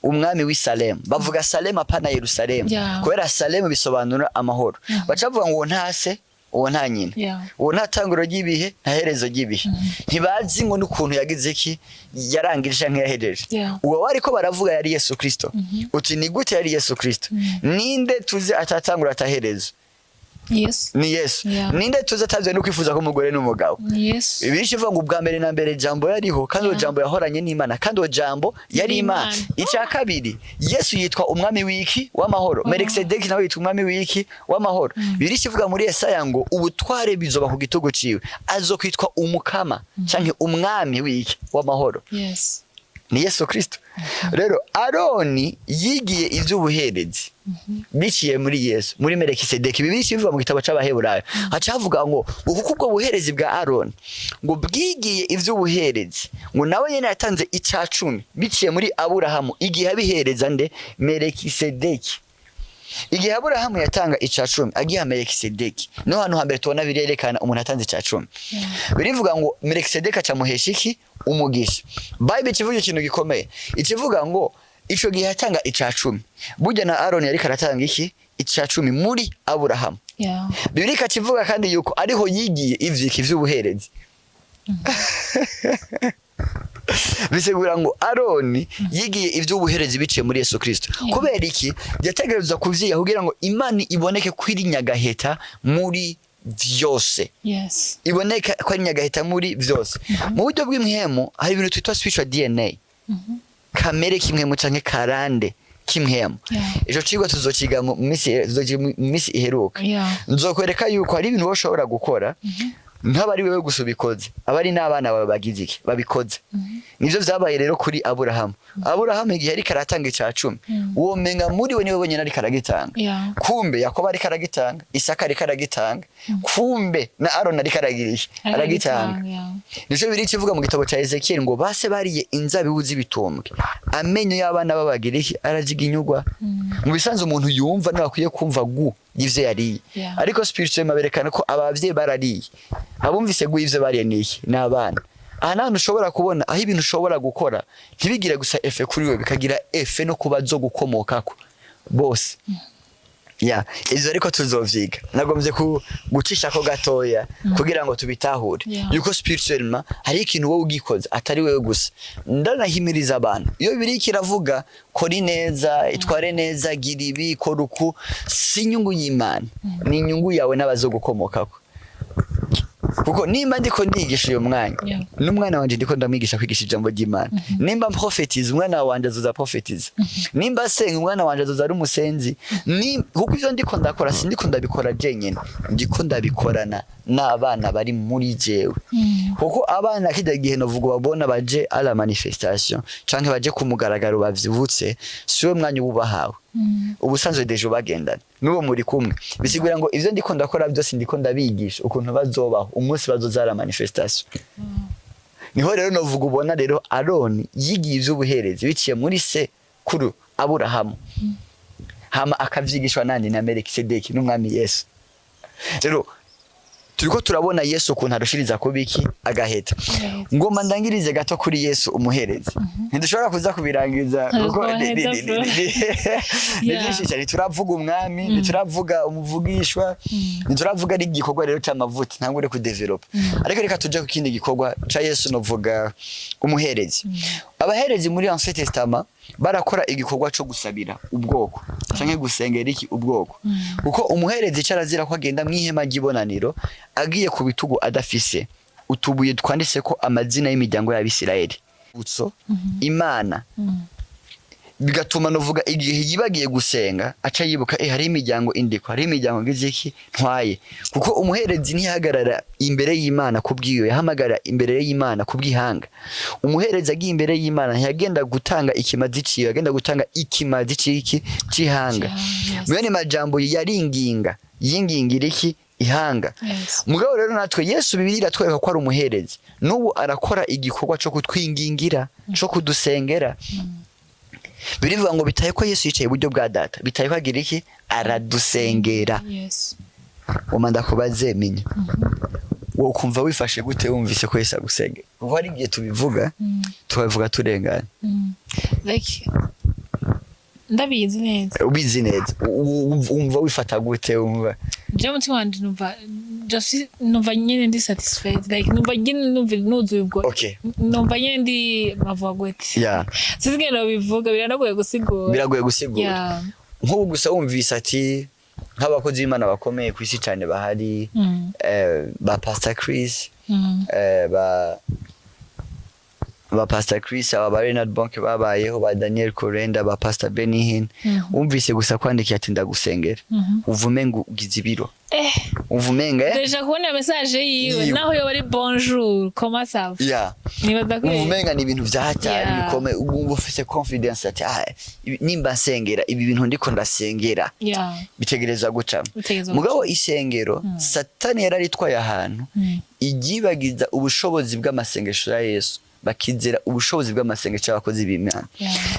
umwami w'i Salem bavuga Salem apana Yerusalem kubera Salem bisobanura amahoro bacavuga ngo ntase uwo nta nyina uwo nta tanguro ry'ibihe nta herezo ry'ibihe ntibazi ngo n'ukuntu yagize iki yarangije nk'yahejeje uwo wariko baravuga yari Yesu Kristo uti ni gute yari Yesu Kristo ninde tuzi atatangura ataherezo Yes. ni Yesu. Yeah. Ninde tuza tavye no kwifuza ko umugore n'umugabo. Yes. Ibishi vuga ngo ubwa mbere na mbere jambo yariho kandi uwo jambo yahoranye n'Imana kandi uwo jambo yari Imana. Icya kabiri Yesu yitwa umwami w'iki w'amahoro. Melkisedeki nawe yitwa umwami w'iki w'amahoro. Ibishi vuga muri Yesaya ngo ubutware bizoba ku gitugu ciwe azokwitwa umukama canke umwami w'iki w'amahoro. Yes. Ni Yesu Kristo. Rero Aroni yigiye ivy'ubuherezi biciye muri Yesu muri Melkisedeki. Bibiri bivuga mu gitabo c'Abaheburayo hacavuga ngo kuko ubwo buherezi bwa Aroni ngo bwigiye ivy'ubuherezi ngo nawe nyene yatanze icacumi biciye muri Aburahamu igihe abihereza nde Melkisedeki. Igihe Aburahamu yatanga icacumi agiha Melkisedeki no hano hambere tubona birerekana umuntu atanze icacumi. Birivuga ngo Melkisedeki acamuhesha iki umugisha. Bible kivuga ikintu gikomeye. Ikivuga ngo ico gihe yatanga icacumi. Burya na Aroni yari karatanga iki icacumi muri Aburahamu. Yeah. Bibilika kivuga kandi yuko ariho yigiye ivyiki vy'ubuherezi. Bisigura ngo Aroni yigiye ivy'ubuherezi biciye muri Yesu Kristo. Kubera iki yategerezwa kuvyiga kugira ngo Imana iboneke kwiri nyagaheta muri vyose. Yes. Iboneka ko ari nyagaheta muri vyose. Mu buryo bw'imhemu hari ibintu twitwa spiritual DNA. Kamere kimwemu canke karande kimwemu. Ico cigwa tuzokiga mu misi iheruka. Nzokwereka yuko hari ibintu woshobora gukora nk'abari wewe gusubikoze abari n'abana bawe bagize iki babikoze. Nivyo vyabaye rero kuri Aburahamu. Aburahamu igihe ari karatanga icacumi uwo menga muri we niwe wenyene ari karagitanga. Kumbe Yakobo ari karagitanga, Isaka ari karagitanga, kumbe na Aroni ari karagirisha aragitanga. Nico biri kivuga mu gitabo ca Ezekiel ngo base bariye inzabibu z'ibitumbwe amenyo y'abana babagiriki arajiginyugwa. Mu bisanzwe umuntu yumva n'akwiye kumva gu ivyo yariye. Ariko spirituel maberekana ko abavyeyi barariye. Abumvise gu ivyo bariye niki n'abana. Aha ushobora kubona aho ibintu ushobora gukora ntibigire gusa efe kuri we bikagira efe no kubazo gukomokako bose. Izo ariko tuzovyiga. Nagomvye gucisha ko gatoya kugira ngo tubitahure yuko spirituellement hari ikintu wowe ugikoze atari wewe gusa. Ndanahimiriza abantu iyo biri kiravuga kori neza itware neza gira ibi koruku si inyungu y'Imana ni inyungu yawe n'abazogukomokako. Kuko nimba ndiko ndigisha uyo mwanya n'umwana wanje ndiko ndamwigisha kwigisha ijambo ry'Imana. Nimba profetize umwana wanje azoza profetize. Nimba senga umwana wanje azoza ari umusenzi. Kuko ivyo ndiko ndakora sindiko ndabikora jenyene ndiko ndabikorana n'abana bari muri jewe. Kuko abana kida gihe novuga babona baje à la manifestation canke baje ku mugaragaro bavyivutse siwe mwanya ububahawe. Ubusanzwe dejo bagendana nubo muri kumwe. Bisigura ngo ivyo ndiko ndakora byose ndiko ndabigisha ukuntu bazobaho umunsi bazozara manifestation. Niho rero novuga ubona rero Aroni yigiye ivy'ubuherezi biciye muri se kuru Aburahamu. Hama akavyigishwa nandi na Melkisedeki n'umwami Yesu. Rero turiko turabona Yesu ukuntu arushiriza kubiki agaheta. Ngoma ndangirize gato kuri Yesu umuherezi. Ntidushobora kuza kubirangiza kuko cyane turavuga umwami, ntituravuga umuvugishwa, ntituravuga ari igikorwa rero cy'amavuta ntangure ku develop. Ariko reka tuje ku kindi gikorwa ca Yesu novuga umuherezi. Abaherezi muri Ancien Testament barakora igikorwa cyo gusabira ubwoko canke gusengera iki ubwoko. Kuko umuherezi carazira ko agenda mwihema ry'ibonaniro agiye ku bitugu adafise utubuye twanditse ko amazina y'imiryango y'Abisirayeli. Utso Imana bigatuma novuga igihe yibagiye gusenga aca yibuka hari imiryango indiko hari imiryango ngiziki ntwaye. Kuko umuherezi ntihagarara imbere y'Imana kubwiyo yahamagara imbere y'Imana kubwihanga. Umuherezi agiye imbere y'Imana ntiyagenda gutanga ikimazi ciyo agenda gutanga ikimazi ciki cihanga. Mwene majambo yaringinga yingingira iki ihanga. Mugabo rero natwe Yesu Bibiliya iratwereka ko ari umuherezi n'ubu arakora igikorwa cyo kutwingingira cyo kudusengera. Birivuga ngo bitaye ko Yesu yicaye iburyo bwa data bitaye ko agira iki aradusengera. Umanda kubaze menya wo kumva wifashe gute wumvise ko Yesu agusengera. Kuko ari igihe tubivuga tubavuga turengana. Ndabizi neza. Ubizi neza. Umva wifata gute umva. Je mutima wanje numva nyene ndi satisfied numva nyene nuzuye ubwo. Numva nyene ndi bavuga gute. Sizigenda bivuga biranagoye gusigura. Biragoye gusigura. Nk'ubu gusa wumvise ati nk'abakozi b'Imana bakomeye ku isi cyane bahari ba Pastor Chris ba Pastor Chris aba Renard Bonke babayeho ba Daniel Korenda ba Pastor Benihin umvise gusa kwandika ati ndagusengera uvumenga ugize ibiro uvumenga deja kubona message yiwe naho yo bari bonjour comment ça va nibaza ko uvumenga ni ibintu vyahatari bikomeye ubwo ufise confidence ati nimba nsengera ibi bintu ndiko ndasengera bitegereza guca mugabo isengero satani yararitwaye ahantu igibagiza ubushobozi bw'amasengesho ya Yesu bakizera ubushobozi bw'amasengesho y'abakozi b'Imana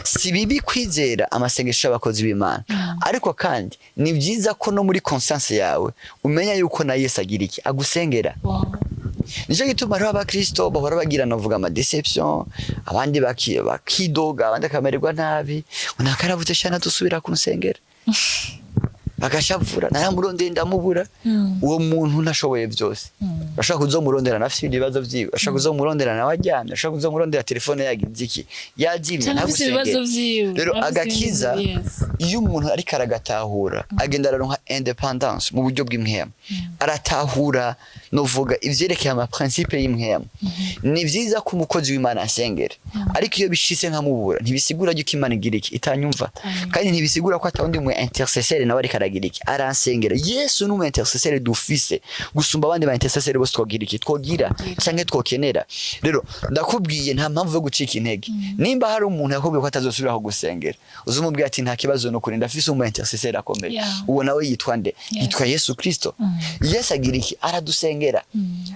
si bibi kwizera amasengesho y'abakozi b'Imana ariko kandi ni byiza ko no muri conscience yawe umenya yuko na Yesu agira iki agusengera nico gituma rero abakristo bahora bagira novuga ama deception abandi bakidoga abandi akamererwa nabi unakaravuze cyane dusubira kunsengera bagashavura naramurondeye ndamubura uwo muntu ntashoboye byose bashaka kuzomurondera nafite ibibazo byiwe bashaka kuzomurondera nawe ajyamye bashaka kuzomurondera telefone yagize iki yajimye nagusengera rero agakiza iyo umuntu ari karagatahura agenda araronka independence mu buryo bw'imhema aratahura novuga ivyerekeye ama principe y'imhema ni vyiza ko umukozi w'Imana asengera ariko iyo bishise nkamubura ntibisigura yuko Imana igira iki itanyumva kandi ntibisigura ko atawundi mu intercesseur nawe ari giriki aransengera Yesu numu intercesseur dufise gusumba abandi ba intercesseur bose twogira iki twogira canke twokenera rero ndakubwiye nta mpamvu yo gucika intege nimba hari umuntu yakubwiye ko atazosubira ko gusengera uzumubwiye ati nta kibazo no kuri ndafise umu intercesseur akomeye uwo nawe yitwa nde yitwa Yesu Kristo Yesu agira iki aradusengera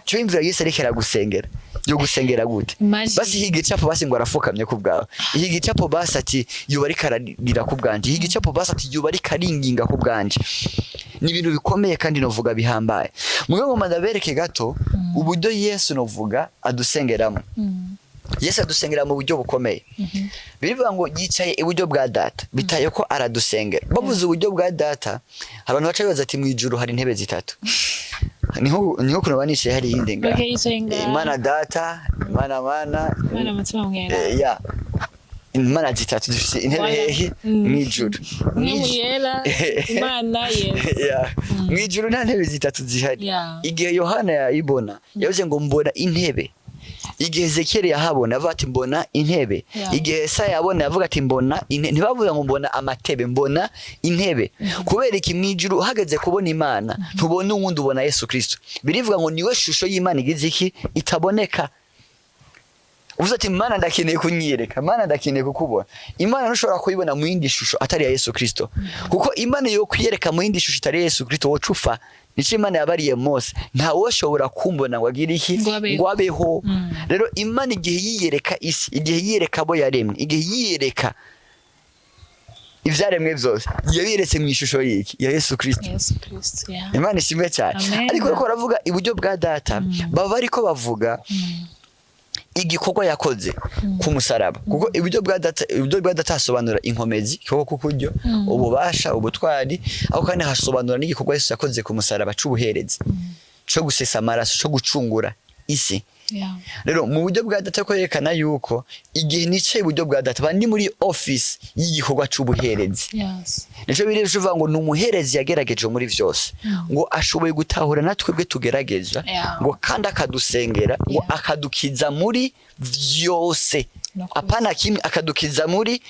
cyo imvira Yesu ariko aragusengera yo gusengera gute basi higa icapo basi ngo arafukamye ku bwawe higa icapo basi ati yuba ari kararira ku bwanje higa icapo basi ati yuba ari karinginga ku bwanje ni ibintu bikomeye kandi novuga bihambaye mugabo ngo mandabereke gato uburyo Yesu novuga adusengeramo Yesu adusengera mu buryo bukomeye birivuga ngo yicaye iburyo bwa data bitaye ko aradusengera bavuze uburyo bwa data abantu baca bibaza ati mu ijuru hari intebe zitatu niho kuno banishe hari indenga Imana data Imana mutima mwera Imana zitatu zifite intebe hehe mwijuru mwera Imana mwijuru nta ntebe zitatu zihari igihe Yohana yayibona yavuze ngo mbona intebe igihe Ezekiel yahabona avuga ati mbona intebe igihe Yesaya yabona yavuga ati mbona ntibavuga ngo mbona amatebe mbona intebe kubera iki mwijuru uhagaze kubona Imana ntubona uwundi ubona Yesu Kristo birivuga ngo niwe shusho y'Imana igize iki itaboneka uvuze ati Imana ndakeneye kunyereka Imana ndakeneye kukubona Imana ntushobora kuyibona mu yindi shusho atari ya Yesu Kristo kuko Imana yo kwiyereka mu yindi shusho atari ya Yesu Kristo wocufa nico Imana yabariye Mose nta woshobora kumbona ngo agire iki ngo abeho rero Imana igihe yiyereka isi igihe yiyereka abo yaremwe igihe yiyereka ivyaremwe byose yabiretse mu ishusho y'iki ya Yesu Kristo Imana ishimwe cyane ariko ko baravuga iburyo bwa data baba ariko bavuga igikorwa yakoze ku musaraba kuko ibyo bwa data hasobanura inkomezi koko kukuryo ububasha ubutwari aho kandi hasobanura n'igikorwa Yesu yakoze ku musaraba c'ubuherezi cyo gusesa amaraso cyo gucungura isi rero mu buryo bwa data ko yerekana yuko igihe nicaye iburyo bwa data bandi muri office y'igikorwa c'ubuherezi nico biri bivuga ngo numuherezi yagerageje muri vyose ngo ashoboye gutahura natwebwe tugerageza ngo kandi akadusengera ngo akadukiza muri vyose apana kimwe akadukiza muri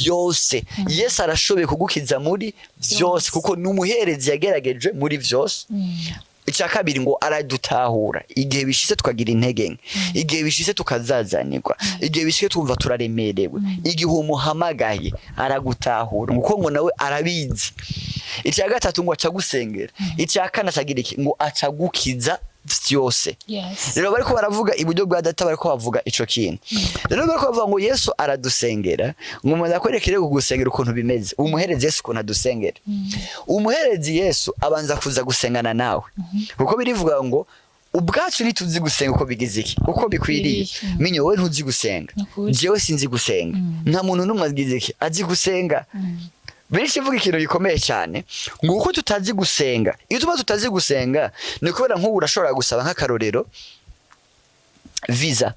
vyose Yesu arashoboye kugukiza muri vyose kuko numuherezi yagerageje muri vyose icya kabiri ngo aradutahura igihe bishise tukagira intege nke igihe bishise tukazazanirwa igihe bishise twumva turaremerewe igihe umuhamagaye aragutahura nguko ngo nawe arabizi icya gatatu ngo acagusengera icya kane acagira iki ngo acagukiza vyose rero bariko baravuga iburyo bwa data bariko bavuga ico kintu rero bariko bavuga ngo Yesu aradusengera ngo umuntu akwerekere kugusengera ukuntu bimeze umuherezi Yesu ukuntu adusengera umuherezi Yesu abanza kuza gusengana nawe kuko birivuga ngo ubwacu ntituzi gusenga uko bigize iki uko bikwiriye minyo we ntuzi gusenga jewe sinzi gusenga nta muntu numwe agize iki azi gusenga benshi vuga ikintu gikomeye cyane ngo uko tutazi gusenga iyo tutazi gusenga ni kubera nk'ubu urashobora gusaba nk'akarorero visa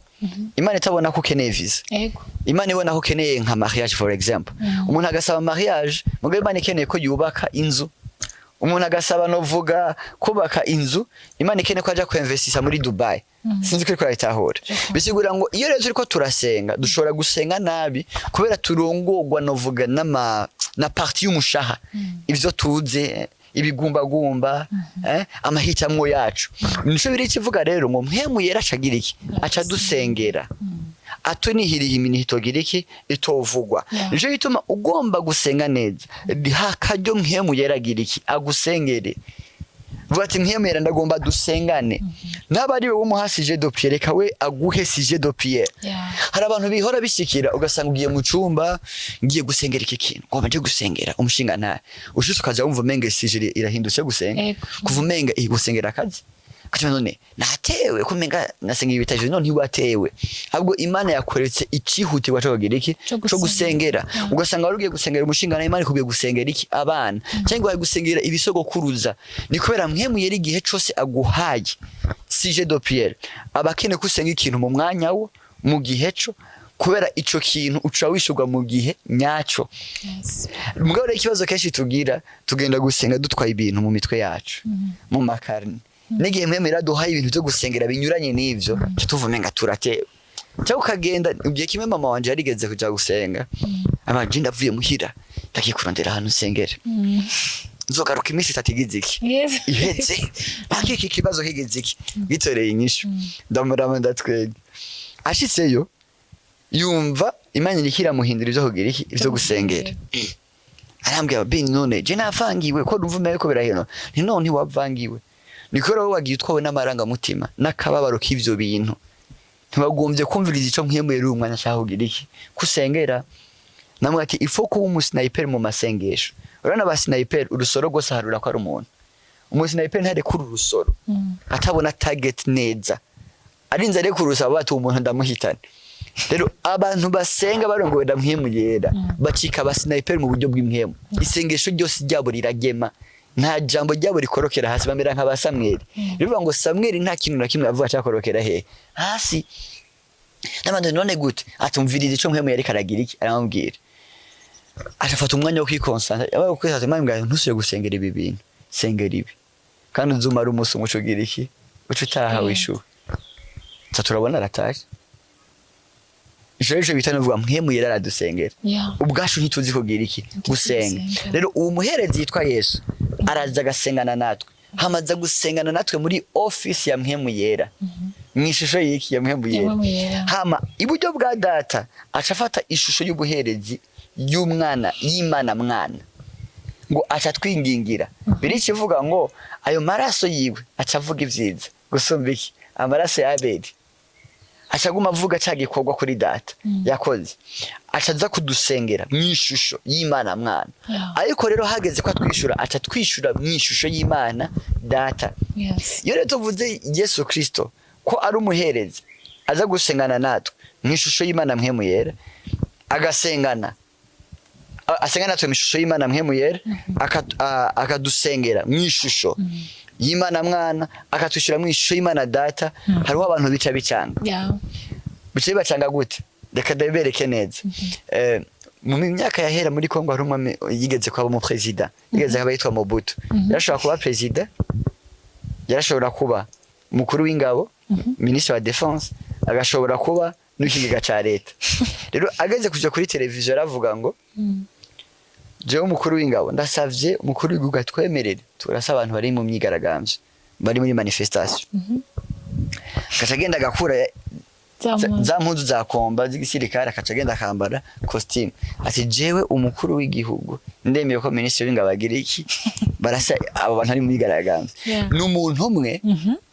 Imana itabona ko ukeneye visa Imana ibona ko ukeneye nka mariage for example umuntu agasaba mariage mugabo Imana ikeneye ko yubaka inzu umuntu agasaba no vuga kubaka inzu Imana ikene ko aja kwinvestisa muri Dubai sinzi ko itahora bisigura ngo iyo rero turiko turasenga dushobora gusenga nabi kubera turongorwa no vuga na parti y'umushaha ivyo tuze ibigumbagumba amahitamwo yacu nico biri kivuga rero ngo mpemu yera acagira iki aca dusengera atunihiriye iminihito giriki itovugwa nico gituma ugomba gusenga neza hakaryo mpemu yera giriki agusengere vuga ati mpemu yera ndagomba dusengane nabari we umuhasije do Pierre kawe aguhe sije do Pierre hari abantu bihora bishikira ugasanga ugiye mu cumba ngiye gusengera iki kintu ngo baje gusengera umushinga nta ushitse ukaza wumva menge sije irahindutse gusenga kuvumenga gusengera akazi ati none natewe kumenga nasengera ibitaje none ntiwatewe ahubwo Imana yakoretse icihutirwa cyo kugira iki cyo gusengera ugasanga wari ugiye gusengera umushinga na Imana kubiye gusengera iki abana cyangwa wagiye gusengera ibisogokuruza ni kubera mpemu yeri gihe cyose aguhaye sije do Pierre abakene kusenga ikintu mu mwanya wo mu gihe cyo kubera ico kintu uca wishurwa mu gihe nyaco mugabo ikibazo kenshi tugira tugenda gusenga dutwaye ibintu mu mitwe yacu mu makarni nigihe mpemu iraduhaye ibintu byo gusengera binyuranye n'ivyo tuvumenga turatewe cyangwa ukagenda ugiye kimwe mama wanje yarigeze kuja gusenga amaje ndavuye muhira ndakikurondera ahantu nsengera nzogaruka iminsi itatigize iki ihetse bakiki kibazo higeze iki gitoreye inyishu ndamurama ndatwege ashitseyo yumva Imana irikira muhindura ivyo kugira iki ivyo gusengera arambwira bin none je navangiwe ko ndumva ko biraheno nti none wavangiwe nikora wowe wagiye utwawe n'amaranga mutima nakababaro k'ivyo bintu ntibagombye kumviriza ico mpemu yari umwanya cyangwa kugira iki kusengera namwe ati ifo ko umusniper mu masengesho urana ba sniper urusoro gose harura ko ari umuntu umusniper ntare kuri urusoro atabona target neza arinze ari kurusa bati umuntu ndamuhitana rero abantu basenga barongowe da mpemu yera bacika ba sniper mu buryo bw'impemu isengesho ryose ryabo riragema nta jambo ryabo rikorokera hasi bamera nka ba Samuel bivuga ngo Samuel nta kintu na kimwe avuga cyakorokera he hasi namande none gute atumviriza ico mpemu yari karagira iki aramubwira ashafata umwanya wo kwikonsanta yabaye kwihata mami ngayo ntusuye gusengera ibi bintu sengera ibi kandi uzumara umunsi umuco gira iki uco utaha wishuwe turabona arataje Ijo bitano vuga mpemu yera aradusengera ubwashu ntituzi kugira iki gusenga rero uwo muherezi yitwa Yesu araza gasengana natwe hamaza gusengana natwe muri office ya mpemu yera mwishusho yiki ya mpemu yera hama iburyo bwa data acafata ishusho y'ubuherezi y'umwana y'Imana mwana ngo aca twingingira biri kivuga ngo ayo maraso yiwe acavuga ivyiza gusumba iki amaraso ya Abeli acaguma avuga cagikorwa kuri data yakoze acaza kudusengera mwishusho y'Imana mwana ariko rero hageze ko twishura aca twishura mwishusho y'Imana data iyo rero tuvuze Yesu Kristo ko ari umuherezi aza gusengana natwe mwishusho y'Imana mpemu yera agasengana asengana natwe mwishusho y'Imana mpemu yera akadusengera mwishusho y'Imana mwana akatushira mwishusho y'Imana data hariho abantu bica bicanga bica bacanga gute reka ndabereke neza mu myaka yahera muri Kongo hari umwe yigeze kuba mu president yigeze kuba yitwa Mobutu yarashobora kuba president yarashobora kuba mukuru w'ingabo ministre wa defense agashobora kuba n'ikiniga ca leta rero ageze kuja kuri televiziyo aravuga ngo jewe umukuru w'ingabo ndasavye umukuru w'igihugu atwemerere turasa abantu bari mu myigaragambyo bari muri manifestation akacagenda agakura za mpuzu za komba z'igisirikare akacagenda akambara costume ati jewe umukuru w'igihugu ndemeye ko ministre w'ingabo agira iki barasa abo bantu ari mu myigaragambyo n'umuntu umwe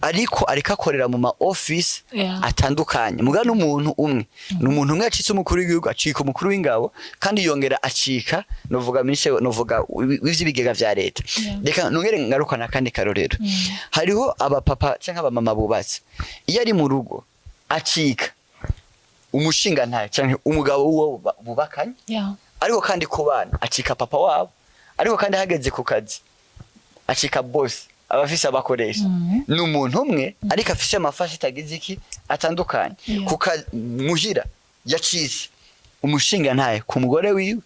ariko akorera mu ma office atandukanye muga n'umuntu umwe n'umuntu umwe acitse umukuru w'igihugu acika umukuru w'ingabo kandi yongera acika novuga ministre novuga w'ivy'ibigega vya leta reka nongere ngarukana kandi karorero hariho abapapa canke abamama bubatse iyo ari mu rugo acika umushinga nta canke umugabo wo bubakanye ariko kandi ku bana acika papa wabo ariko kandi hageze ku kazi acika boss abafise abakoresha n'umuntu umwe ariko afise amafashi tagize iki atandukanye muhira yacise umushinga ntaye ku mugore wiwe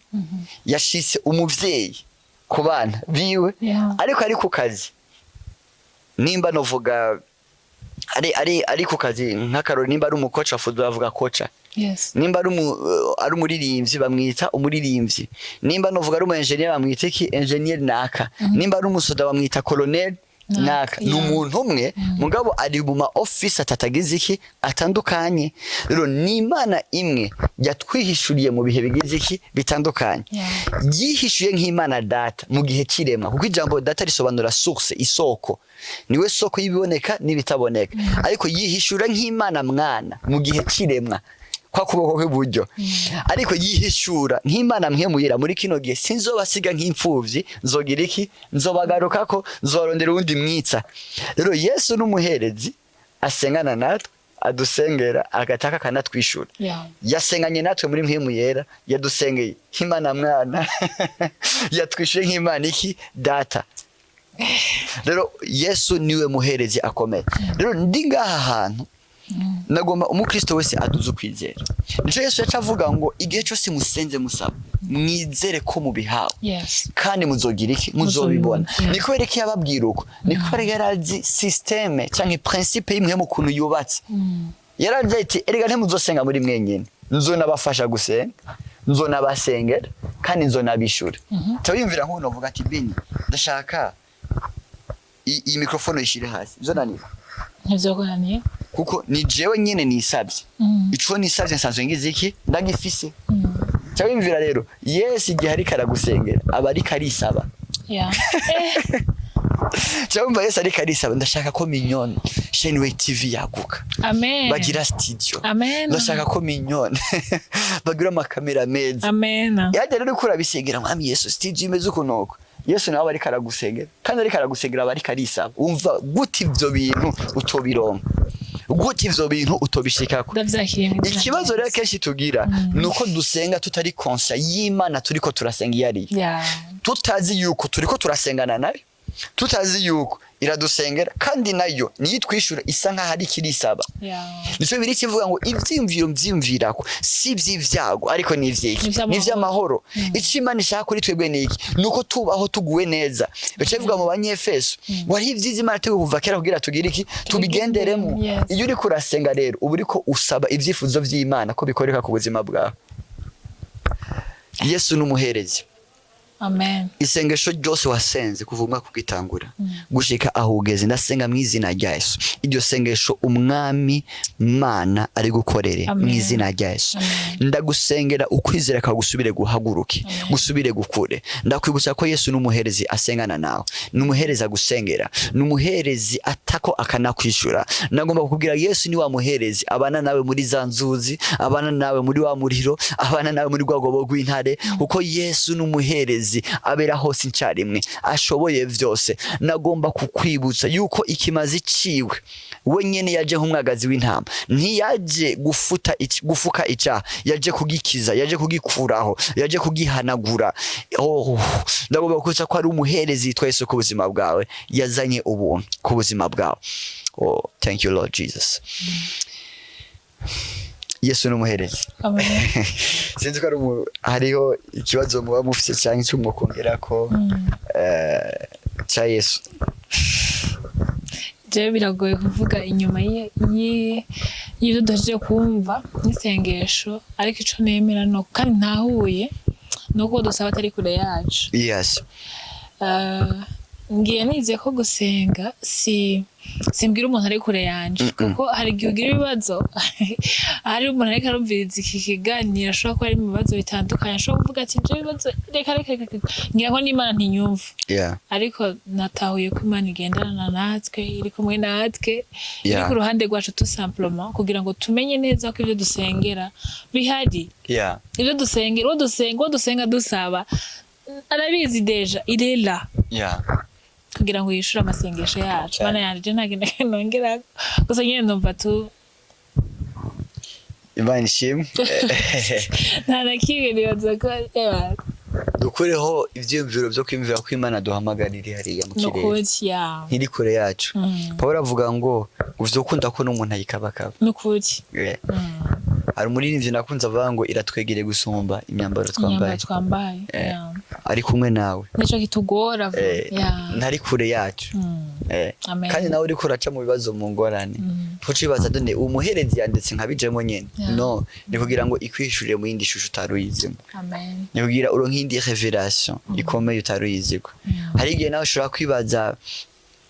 yashise umuvyeyi ku bana biwe ariko ari ku kazi nimba novuga ari ku kazi nk'akarori nimba ari umukoca wa football bavuga koca nimba ari umuririmbyi bamwita umuririmbyi nimba novuga ari umu engineer bamwita iki engineer naka nimba ari umusoda bamwita colonel naka ni umuntu umwe mugabo ari mu ma office atatagize iki atandukanye rero ni Imana imwe yatwihishuriye mu bihe bigize iki bitandukanye yihishuye nk'Imana data mu gihe kiremwa kuko ijambo data risobanura source isoko niwe soko y'ibiboneka n'ibitaboneka ariko yihishura nk'Imana mwana mu gihe kiremwa kwa kuboko kw'iburyo ariko yihishura nk'Imana mwemuyera muri kino gihe sinzobasiga nk'imfuvyi nzogira iki nzobagarukako nzorondera uwundi mwitsa rero Yesu n'umuherezi asengana natwe adusengera agataka kanatwishura yasenganye natwe muri mwemuyera yadusengeye nk'Imana mwana yatwishuye nk'Imana iki data rero Yesu niwe muherezi akomeye rero ndi ngaha hantu nagomba umukristo wese aduze ukwizera nico Yesu yacavuga ngo igihe cyose musenze musaba mwizere ko mubihawe kandi muzogira iki muzobibona niko bereke yababwira uko niko yarazi systeme canke principe imwe mu kuntu yubatse yaraje ati erega ntimuzosenga muri mwenyene nzonabafasha gusenga nzonabasengera kandi nzonabishura tawiyumvira nko novuga ati beni ndashaka iyi microphone ishire hasi zonanira ntivyokoraniye kuko ni jewe nyene nisabye ico nisabye nsanzwe ngize iki ndagifise cyabimvira rero Yesu igihe ari karagusengera aba ari karisaba cyabumva Yesu ari karisaba ndashaka ko minyone Shenway TV yaguka amen bagira studio amen ndashaka ko minyone bagira amakamera meza amen yaje rero kurabisengera mwami Yesu studio imeze ukunoko Yesu nawe ari karagusengera kandi ari karagusengera aba ari karisaba umva guti ivyo bintu utobironka gute ivyo bintu utobishikako ikibazo rero kenshi tugira nuko dusenga tutari conscious y'Imana turiko turasenga yari tutazi yuko turiko turasengana nayo tutazi yuko iradusengera kandi nayo niyitwishura isa nka hari kirisaba nico biri kivuga ngo ivyimviro mvyimvirako si vy'ivyago ariko ni ivyiki ni vy'amahoro ico Imana ishaka kuri twebwe niki nuko tubaho tuguwe neza bice bivuga mu banyefeso wari ivyiza Imana tege kuva kera kugira tugira iki tubigenderemo iyo uri kurasenga rero ubu uriko usaba ivyifuzo vy'Imana ko bikoreka ku buzima bwawe Yesu n'umuherezi amen isengesho ryose wasenze kuvuga kugitangura gushika ahugeze ndasenga mwizina rya Yesu iryo sengesho umwami Mana ari gukorere mwizina rya Yesu ndagusengera ukwizera ka gusubire guhaguruke gusubire gukure ndakwibutsa ko Yesu n'umuherezi asengana nawe n'umuherezi agusengera n'umuherezi atako akanakwishura nagomba kukubwira Yesu ni wa muherezi abana nawe muri zanzuzi abana nawe muri wa muriro abana nawe muri rwagobo rw'intare uko Yesu n'umuherezi abera hose incarimwe ashoboye vyose nagomba kukwibutsa yuko ikimazi ciwe we nyene yaje nk'umwagazi w'intama ntiyaje gufuka icaha yaje kugikiza yaje kugikuraho yaje kugihanagura ndagomba kukwibutsa ko ari umuherezi yitwa Yesu ku buzima bwawe yazanye ubuntu ku buzima bwawe thank you Lord Jesus Yesu n'umuherezi sinzi ko hariho ikibazo muba mufise cyangwa icyo mukongera ko cha Yesu je biragoye kuvuga inyuma y'ibyo duhejeje kumva n'isengesho ariko ico nemera no kandi ntahuye nuko dusaba atari kure yacu ngiye nize ko gusenga simbwira umuntu ari kure yanje kuko hari igihe ugira ibibazo hari umuntu ariko arumviriza iki kiganiro ashobora kuba ari mu bibazo bitandukanye ashobora kuvuga ati nje ibibazo reka ngira ngo n'Imana ntinyumva ariko natahuye ko Imana igendana natwe iri kumwe natwe iri ku ruhande rwacu tout simplement kugira ngo tumenye neza ko ibyo dusengera bihari ibyo dusengera uwo dusenga dusaba arabizi deja irela kugira ngo yishure amasengesho yacu Mana yanje ntagenda nongera gusa nyene ndumva tu Imana ishimwe nta nakimwe nibaza ko dukureho ivyiyumviro vyo kwimvira ko Imana duhamagarira hariya mu kirere ntiri kure yacu Pawulo avuga ngo uvyokunda ko n'umuntu ayikabakaba n'ukuri hari umuririmbyi nakunze avuga ngo iratwegereye gusumba imyambaro twambaye ari kumwe nawe nico kitugora ntari kure yacu kandi nawe uriko uraca mu bibazo mu ngorane ntucibaza done umuherezi yanditse nkabijemo nyene no ni kugira ngo ikwishurire mu yindi shusho utaruyizimo ni kugira uronke indi revelation ikomeye utaruyiziko hari igihe nawe ushobora kwibaza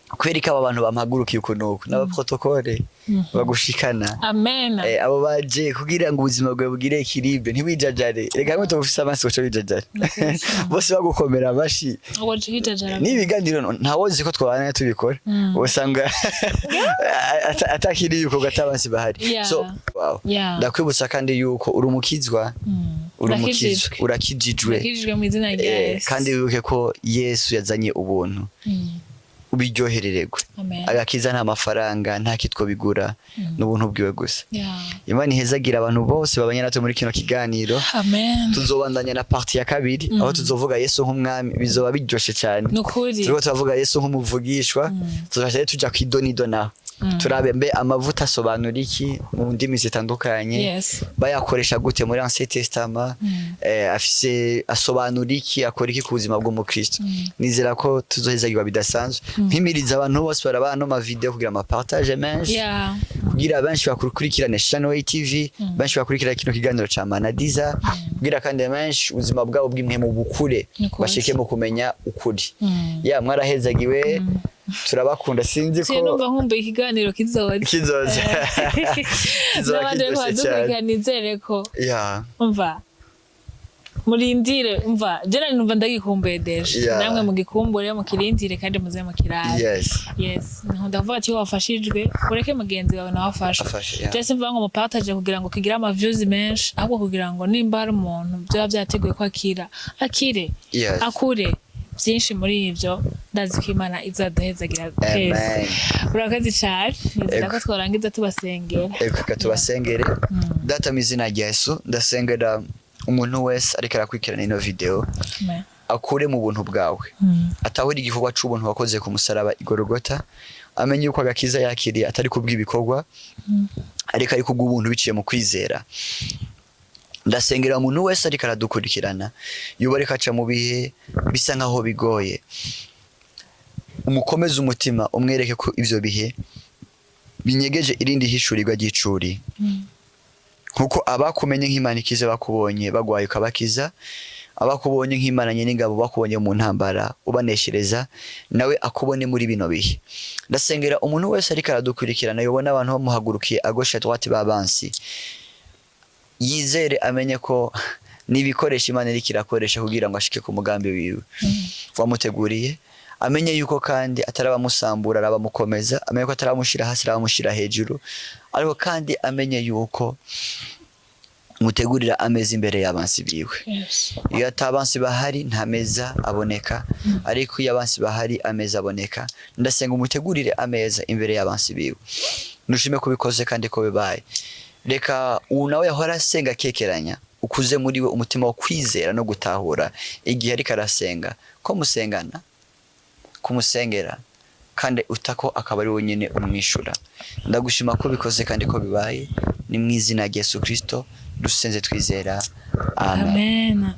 kwereka aba bantu bampagurukiye ukuntu n'aba protocole bagushikana abo baje kugira ngo ubuzima bwawe bugire ekilibre ntiwijajare reka ngo tufise amaso cyo wijajare bose bagukomera bashi n'ibiganiro ntawozi ko twabana tubikora usanga atakiri yuko gatabansi bahari so ndakwibutsa kandi yuko urumukizwa urakijijwe mu izina rya Yesu kandi wibuke ko Yesu yazanye ubuntu ubiryoherererwe agakiza nta mafaranga nta kitwo bigura n'ubuntu bwiwe gusa Imana ihezagira abantu bose babanye natwe muri kino kiganiro tuzobandanya na partie ya kabiri aho tuzovuga Yesu nk'umwami bizoba biryoshe cyane turiko turavuga Yesu nk'umuvugishwa tuzaje tuja kwidonido naho turabe mbe amavuta asobanura iki mu ndimi zitandukanye bayakoresha gute muri Ancien Testament afise asobanura iki akora iki ku buzima bw'umukristo nizera ko tuzohezagirwa bidasanzwe mpimiriza abantu bose barabana no ma video kugira ama partage menshi kugira benshi bakurikirane channel TV benshi bakurikira kino kiganiro ca MANADIZA kugira kandi benshi ubuzima bwabo bw'imwe mu bukure bashike mu kumenya ukuri mwarahezagiwe turabakunda sinzi ko numva nkumbuye ikiganiro kizoza n'abandi badukurikirana nizere ko umva murindire umva jena numva ndagikumbuye deje namwe mugikumbure mukirindire kandi muze mukirabe ndavuga ati wafashijwe ureke mugenzi wawe nawe afasha cyese mvuga ngo mupartage kugira ngo kigira ama views menshi ahubwo kugira ngo nimba ari umuntu byo byateguye ko akire akure byinshi muri ivyo ndazi ko Imana izaduhezagira twese urakazi cyane nizera ko twarangiza tubasengera tubasengere data mu izina rya Yesu ndasengera umuntu wese ariko arakurikirana ino video akure mu buntu bwawe atahuri igikorwa c'ubuntu wakoze ku musaraba igorogota amenye yuko agakiza yakiriye atari kubw'ibikorwa ariko kubw'ubuntu biciye mu kwizera ndasengera umuntu wese ariko aradukurikirana yuba ariko aca mu bihe bisa nkaho bigoye umukomeze umutima umwereke ko ivyo bihe binyegeje irindi hishurirwa ry'icuri nkuko abakumenye nk'Imana ikize bakubonye bagwaye ukabakiza abakubonye nk'Imana n'ingabo bakubonye mu ntambara ubaneshereza nawe akubone muri bino bihe ndasengera umuntu wese ariko aradukurikirana yobona abantu bamuhagurukiye agosha droite babansi yizere amenye ko nibikoresha Imana iriko irakoresha kugira ngo ashike ku mugambi wiwe wamuteguriye amenye yuko kandi atarabamusambura arabamukomeza amenye ko ataramushira hasi arabamushira hejuru ariko kandi amenye yuko mutegurira ameza imbere y'abansi biwe iyo atabansi bahari nta meza aboneka ariko iyo abansi bahari ameza aboneka ndasenga umutegurire ameza imbere y'abansi biwe nushime kubikoze kandi ko bibaye reka nawe yahora asenga kekeranya ukuze muri we umutima wo kwizera no gutahura igihe ariko arasenga ko musengana kumusengera kandi utako akaba ari wenyine umwishura ndagushima ko bikoze kandi ko bibaye ni mu izina rya Yesu Kristo dusenze twizera amen.